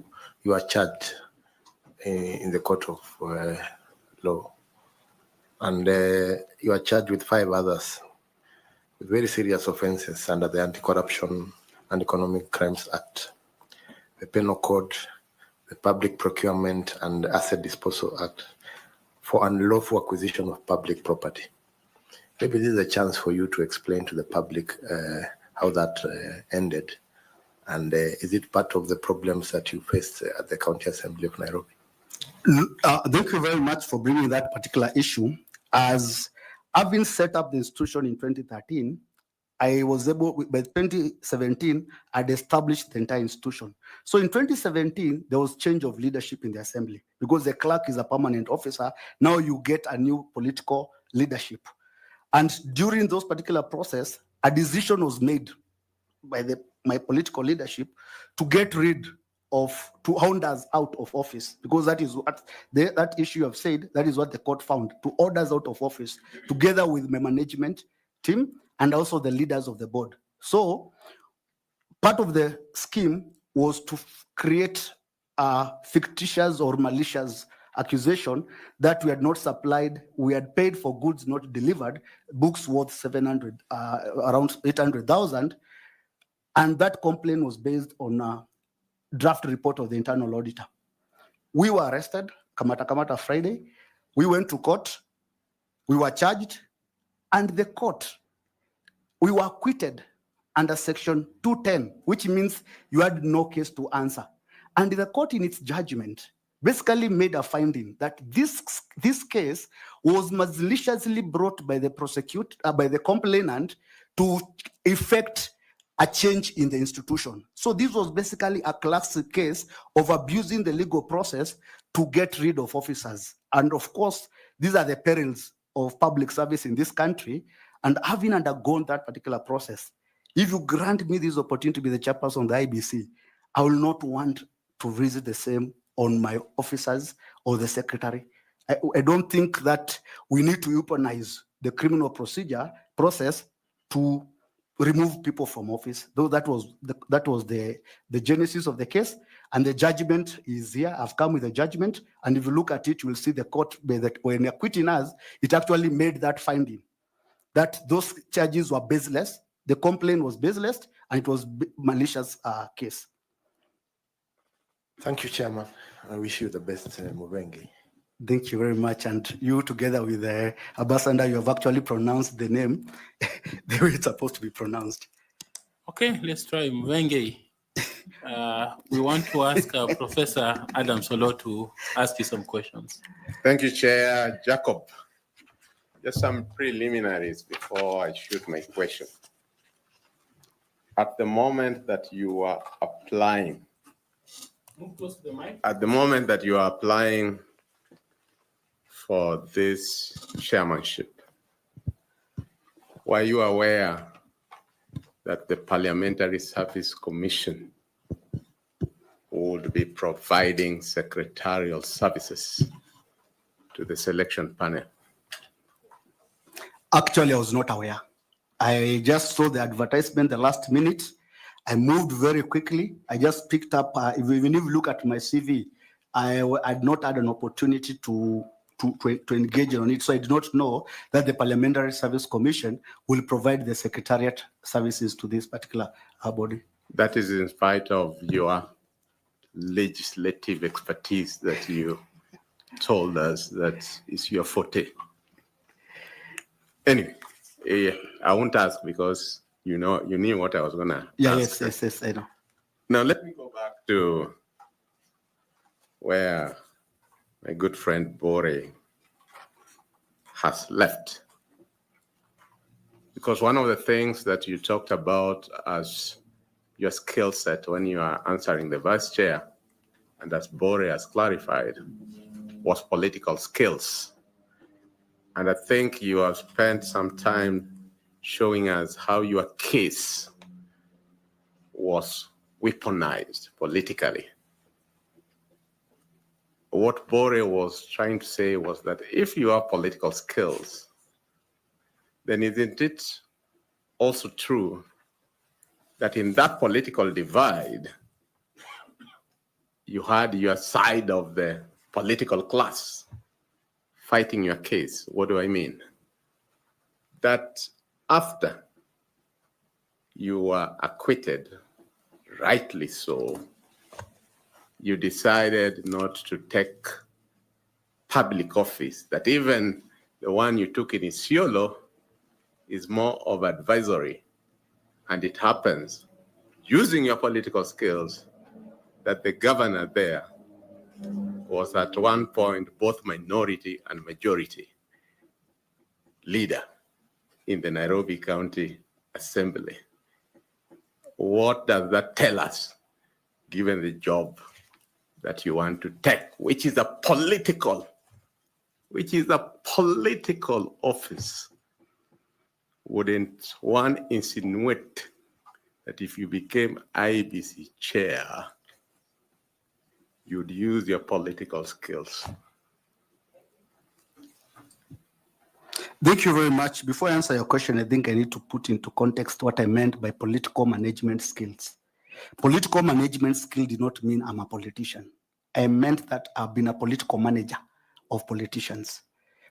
are charged in the court of law, and you are charged with 5 others with very serious offenses under the Anti-Corruption and Economic Crimes Act, the Penal Code, the Public Procurement and Asset Disposal Act, for unlawful acquisition of public property. Maybe this is a chance for you to explain to the public how that ended, and is it part of the problems that you faced at the County Assembly of Nairobi? Thank you very much for bringing that particular issue. As having set up the institution in 2013, I was able, by 2017, I'd established the entire institution. So in 2017, there was change of leadership in the assembly because the clerk is a permanent officer. Now you get a new political leadership. And during those particular process, a decision was made by my political leadership to get rid of, to hound us out of office, because that is what that issue I've said, that is what the court found, to order us out of office, together with my management team and also the leaders of the board. So part of the scheme was to create a fictitious or malicious accusation that we had not supplied, we had paid for goods not delivered, books worth around 800,000, and that complaint was based on a draft report of the internal auditor. We were arrested, Kamata Friday, we went to court, we were charged, and the court, we were acquitted under Section 210, which means you had no case to answer. And the court in its judgment basically made a finding that this case was maliciously brought by the complainant to effect a change in the institution. So this was basically a classic case of abusing the legal process to get rid of officers. And of course, these are the perils of public service in this country. And having undergone that particular process, if you grant me this opportunity to be the chairperson of the IEBC, I will not want to visit the same on my officers or the secretary. I don't think that we need to weaponize the criminal process to remove people from office, though that was the genesis of the case. And the judgment is here. I've come with a judgment. And if you look at it, you will see the court that when acquitting us, it actually made that finding that those charges were baseless. The complaint was baseless and it was malicious case. Thank you, Chairman. I wish you the best, Muvenge. Thank you very much. And you, together with the ambassador, you have actually pronounced the name the way it's supposed to be pronounced. Okay, let's try Muvenge. We want to ask Professor Adam Solo to ask you some questions. Thank you, Chair Jacob. Just some preliminaries before I shoot my question. At the moment that you are applying, move close to the mic. At the moment that you are applying for this chairmanship, were you aware that the Parliamentary Service Commission would be providing secretarial services to the selection panel? Actually, I was not aware. I just saw the advertisement the last minute. I moved very quickly. I just picked up, even if you look at my CV, I had not had an opportunity to engage on it. So I did not know that the Parliamentary Service Commission will provide the secretariat services to this particular body. That is in spite of your legislative expertise that you told us that is your forte. Anyway, I won't ask because you knew what I was gonna ask. Yes, I know. Now let me go back to where my good friend Bore has left. Because one of the things that you talked about as your skill set when you are answering the vice chair, and as Bore has clarified, was political skills. And I think you have spent some time showing us how your case was weaponized politically. What Bore was trying to say was that if you have political skills, then isn't it also true that in that political divide, you had your side of the political class fighting your case? What do I mean? That after you were acquitted, rightly so, you decided not to take public office, that even the one you took in Isiolo is more of advisory. And it happens, using your political skills, that the governor there was at one point both minority and majority leader in the Nairobi County Assembly. What does that tell us, given the job that you want to take, which is a political office? Wouldn't one insinuate that if you became IEBC chair, you'd use your political skills? Thank you very much. Before I answer your question, I think I need to put into context what I meant by political management skills. Political management skill did not mean I'm a politician. I meant that I've been a political manager of politicians.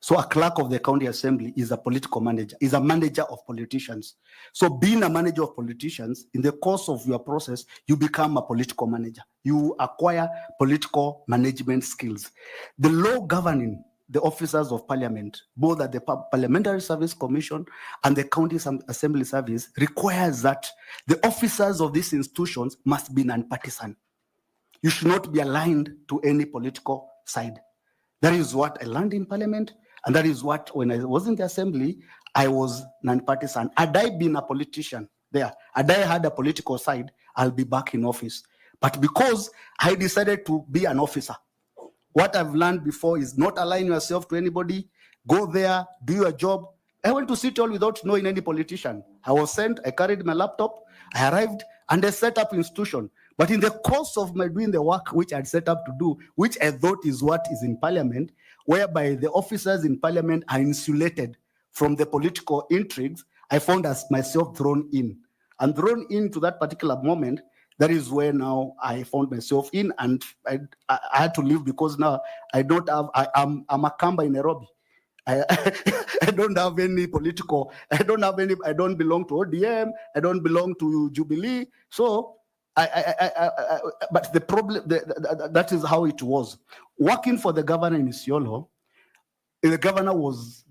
So a clerk of the county assembly is a political manager, is a manager of politicians. So being a manager of politicians, in the course of your process, you become a political manager. You acquire political management skills. The law governing the officers of parliament, both at the Parliamentary Service Commission and the County Assembly Service, requires that the officers of these institutions must be non-partisan. You should not be aligned to any political side. That is what I learned in Parliament, and that is what, when I was in the Assembly, I was non-partisan. Had I been a politician there, had I had a political side, I'll be back in office. But because I decided to be an officer, what I've learned before is not align yourself to anybody, go there, do your job. I went to City Hall without knowing any politician. I was sent, I carried my laptop, I arrived, and I set up institution. But in the course of my doing the work which I'd set up to do, which I thought is what is in Parliament, whereby the officers in Parliament are insulated from the political intrigues, I found myself thrown in. And thrown into that particular moment, That is where now I found myself in, and I had to leave because now I don't have, I'm a Kamba in Nairobi. I don't have any political, I don't belong to ODM, I don't belong to Jubilee. So but the problem, that is how it was. Working for the governor in Isiolo, the governor was,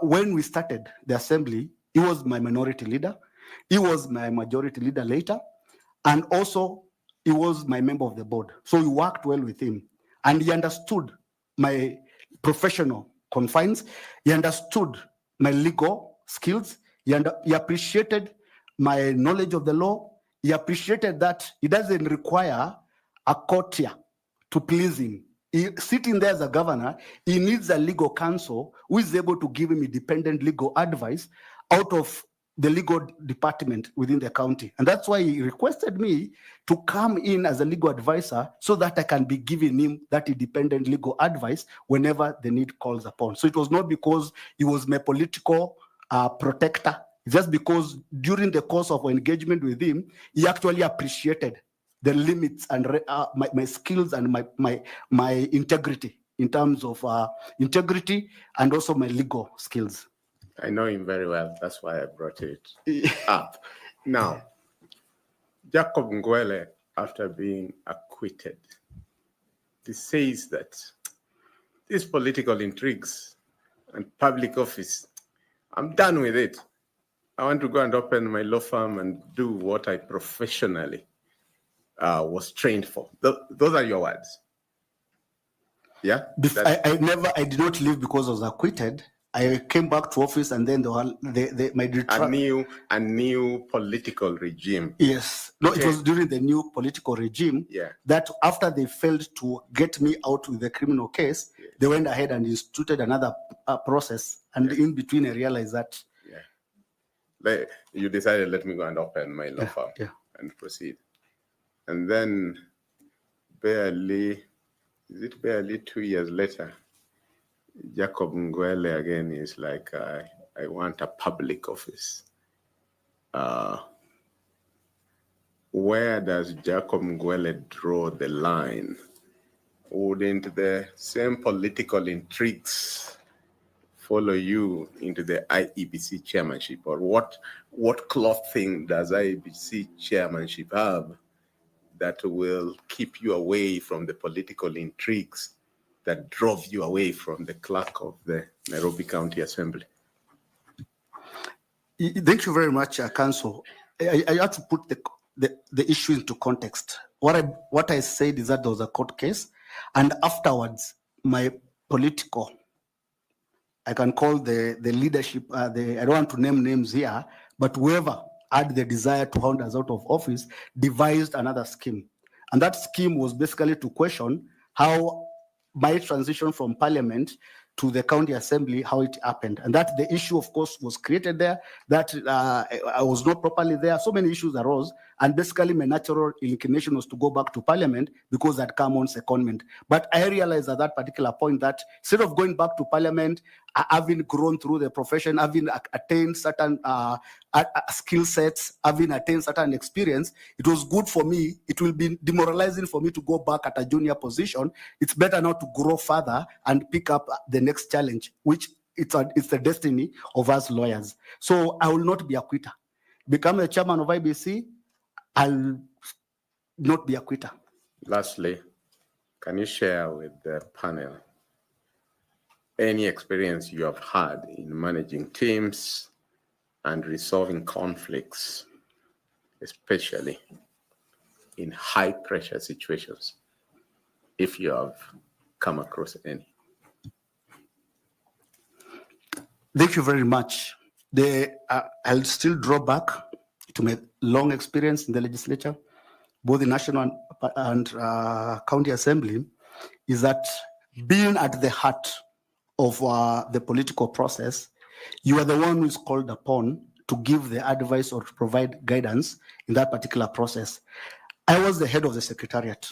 when we started the assembly, he was my minority leader. He was my majority leader later. And also, he was my member of the board. So we worked well with him. And he understood my professional confines. He understood my legal skills. He appreciated my knowledge of the law. He appreciated that he doesn't require a courtier to please him. Sitting there as a governor, he needs a legal counsel who is able to give him independent legal advice out of the legal department within the county. And that's why he requested me to come in as a legal advisor so that I can be giving him that independent legal advice whenever the need calls upon. So it was not because he was my political protector, just because during the course of engagement with him, he actually appreciated the limits and my skills and my integrity in terms of integrity and also my legal skills. I know him very well. That's why I brought it up. Now, Jacob Ngwele, after being acquitted, he says that these political intrigues and public office, I'm done with it. I want to go and open my law firm and do what I professionally was trained for. Those are your words. Yeah? I did not leave because I was acquitted. I came back to office, and then a new political regime. Yes, no, okay. It was during the new political regime that after they failed to get me out with the criminal case, they went ahead and instituted another process. And in between, I realized that. You decided, let me go and open my law firm and proceed. And then barely 2 years later, Jacob Ngwele again is like, I want a public office. Where does Jacob Ngwele draw the line? Wouldn't the same political intrigues follow you into the IEBC chairmanship? Or what cloth thing does IEBC chairmanship have that will keep you away from the political intrigues that drove you away from the clerk of the Nairobi County Assembly? Thank you very much, Council. I have to put the issue into context. What I said is that there was a court case, and afterwards, my political, I can call the leadership, I don't want to name names here, but whoever had the desire to hound us out of office devised another scheme. And that scheme was basically to question how my transition from parliament to the county assembly, how it happened. And that the issue, of course, was created there, that I was not properly there. So many issues arose. And basically, my natural inclination was to go back to parliament because I'd come on secondment. But I realized at that particular point that instead of going back to parliament, having grown through the profession, having attained certain skill sets, having attained certain experience, it was good for me. It will be demoralizing for me to go back at a junior position. It's better now to grow further and pick up the next challenge, which it's the destiny of us lawyers. So I will not be a quitter. Become a chairman of IBC, I'll not be a quitter. Lastly, can you share with the panel any experience you have had in managing teams and resolving conflicts, especially in high pressure situations, if you have come across any? Thank you very much. I'll still draw back to my long experience in the legislature, both the national and county assembly, is that being at the heart of the political process, you are the one who is called upon to give the advice or to provide guidance in that particular process. I was the head of the secretariat.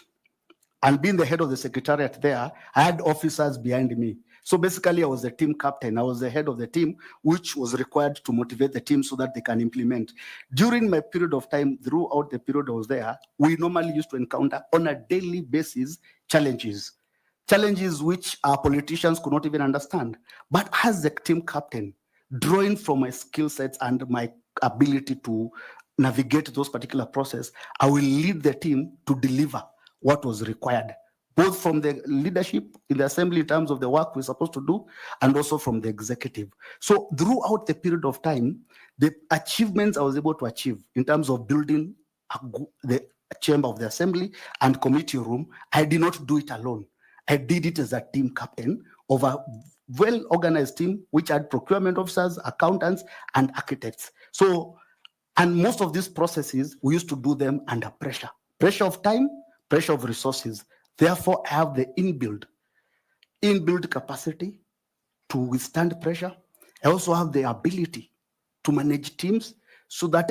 And being the head of the secretariat there, I had officers behind me. So basically, I was the team captain. I was the head of the team, which was required to motivate the team so that they can implement. During my period of time, throughout the period I was there, we normally used to encounter on a daily basis challenges which our politicians could not even understand. But as the team captain, drawing from my skill sets and my ability to navigate those particular process, I will lead the team to deliver what was required, both from the leadership in the assembly in terms of the work we're supposed to do, and also from the executive. So throughout the period of time, the achievements I was able to achieve in terms of building the chamber of the assembly and committee room, I did not do it alone. I did it as a team captain of a well-organized team, which had procurement officers, accountants, and architects. So, and most of these processes, we used to do them under pressure of time, pressure of resources. Therefore, I have the inbuilt capacity to withstand pressure. I also have the ability to manage teams so that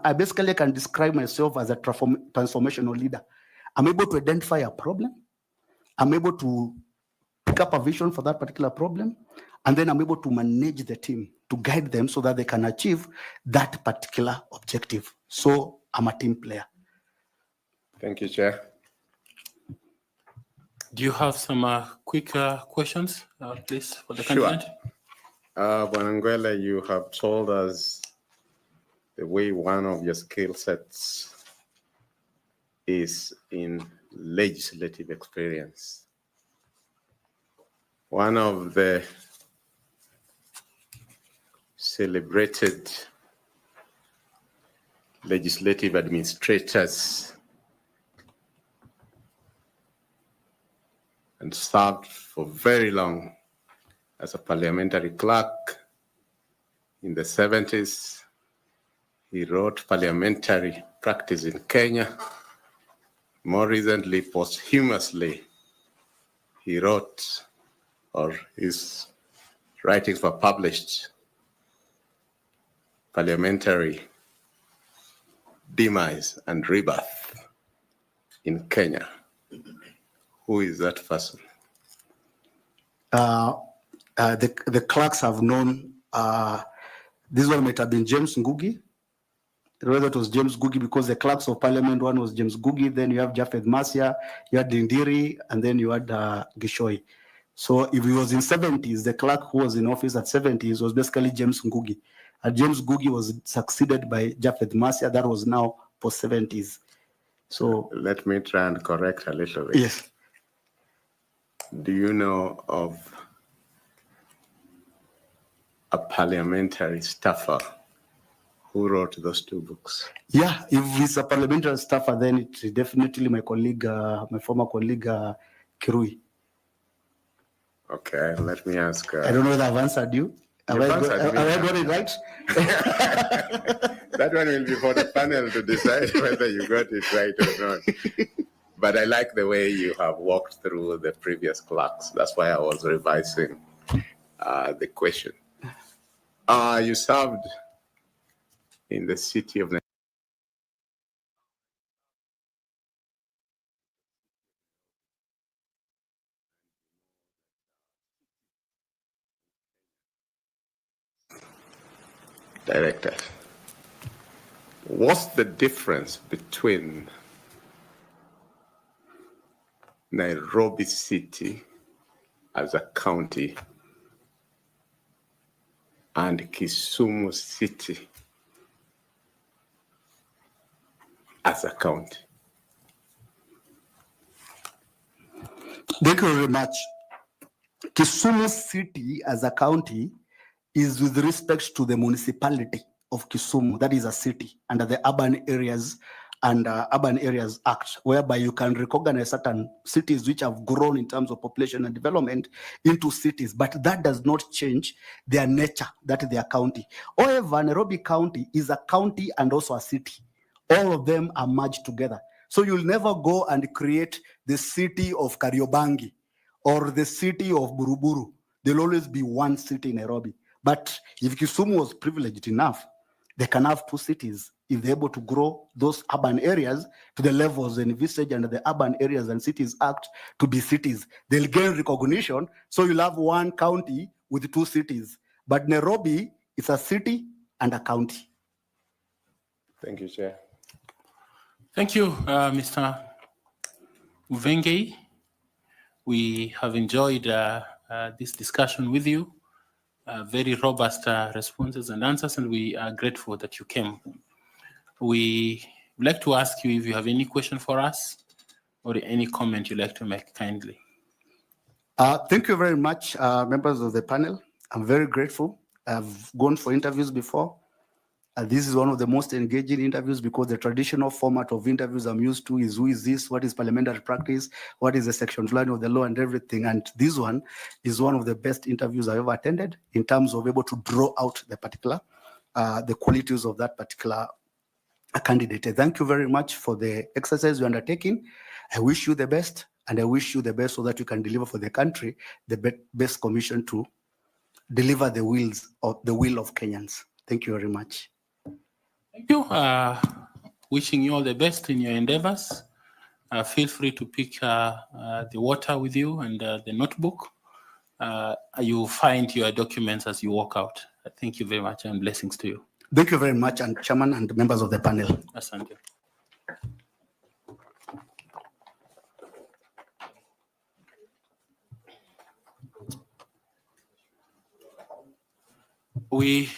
I basically can describe myself as a transformational leader. I'm able to identify a problem. I'm able to pick up a vision for that particular problem, and then I'm able to manage the team, to guide them so that they can achieve that particular objective. So I'm a team player. Thank you, Chair. Do you have some quick questions, please, for the Sure. candidate? Bwana, you have told us the way one of your skill sets is in legislative experience. One of the celebrated legislative administrators and served for very long as a parliamentary clerk in the 70s. He wrote Parliamentary Practice in Kenya. More recently, posthumously, he wrote, or his writings were published, Parliamentary Demise and Rebirth in Kenya. Who is that person? The clerks have known, this one might have been James Ngugi. Rather, it was James Ngugi because the clerks of parliament, one was James Ngugi, then you have Japhet Masia, you had Ndiri, and then you had Gishoi. So if he was in 70s, the clerk who was in office at 70s was basically James Ngugi. And James Ngugi was succeeded by Japhet Masia, that was now post-70s. So let me try and correct a little bit. Yes. Do you know of a parliamentary staffer who wrote those two books? Yeah, if he's a parliamentary staffer, then it's definitely my colleague, my former colleague, Kirui. Okay, let me ask. I don't know whether I've answered you. Have I got it right? That one will be for the panel to decide whether you got it right or not. But I like the way you have walked through the previous clerks. That's why I was revising the question. You served in the city of Director. What's the difference between Nairobi City as a county and Kisumu City as a county? Thank you very much. Kisumu City as a county is with respect to the municipality of Kisumu, that is a city under the Urban Areas and Urban Areas Act, whereby you can recognize certain cities which have grown in terms of population and development into cities, but that does not change their nature, that they are county. However, Nairobi County is a county and also a city. All of them are merged together. So you'll never go and create the city of Kariobangi or the city of Buruburu. There'll always be one city in Nairobi. But if Kisumu was privileged enough, they can have two cities if they're able to grow those urban areas to the levels envisaged under the Urban Areas and Cities Act to be cities. They'll gain recognition. So you'll have one county with 2 cities. But Nairobi is a city and a county. Thank you, Chair. Thank you, Mr. 𝐉𝐚𝐜𝐸. We have enjoyed this discussion with you. Very robust responses and answers, and we are grateful that you came. We would like to ask you if you have any question for us or any comment you'd like to make, kindly. Thank you very much, members of the panel. I'm very grateful. I've gone for interviews before. This is one of the most engaging interviews because the traditional format of interviews I'm used to is who is this, what is parliamentary practice, what is the section line of the law and everything. And this one is one of the best interviews I've ever attended in terms of able to draw out the particular, the qualities of that particular candidate. Thank you very much for the exercise you're undertaking. I wish you the best, and I wish you the best so that you can deliver for the country the best commission to deliver the will of Kenyans. Thank you very much. Thank you. Wishing you all the best in your endeavors. Feel free to pick the water with you and the notebook. You find your documents as you walk out. Thank you very much, and blessings to you. Thank you very much, and Chairman and members of the panel. Asante. We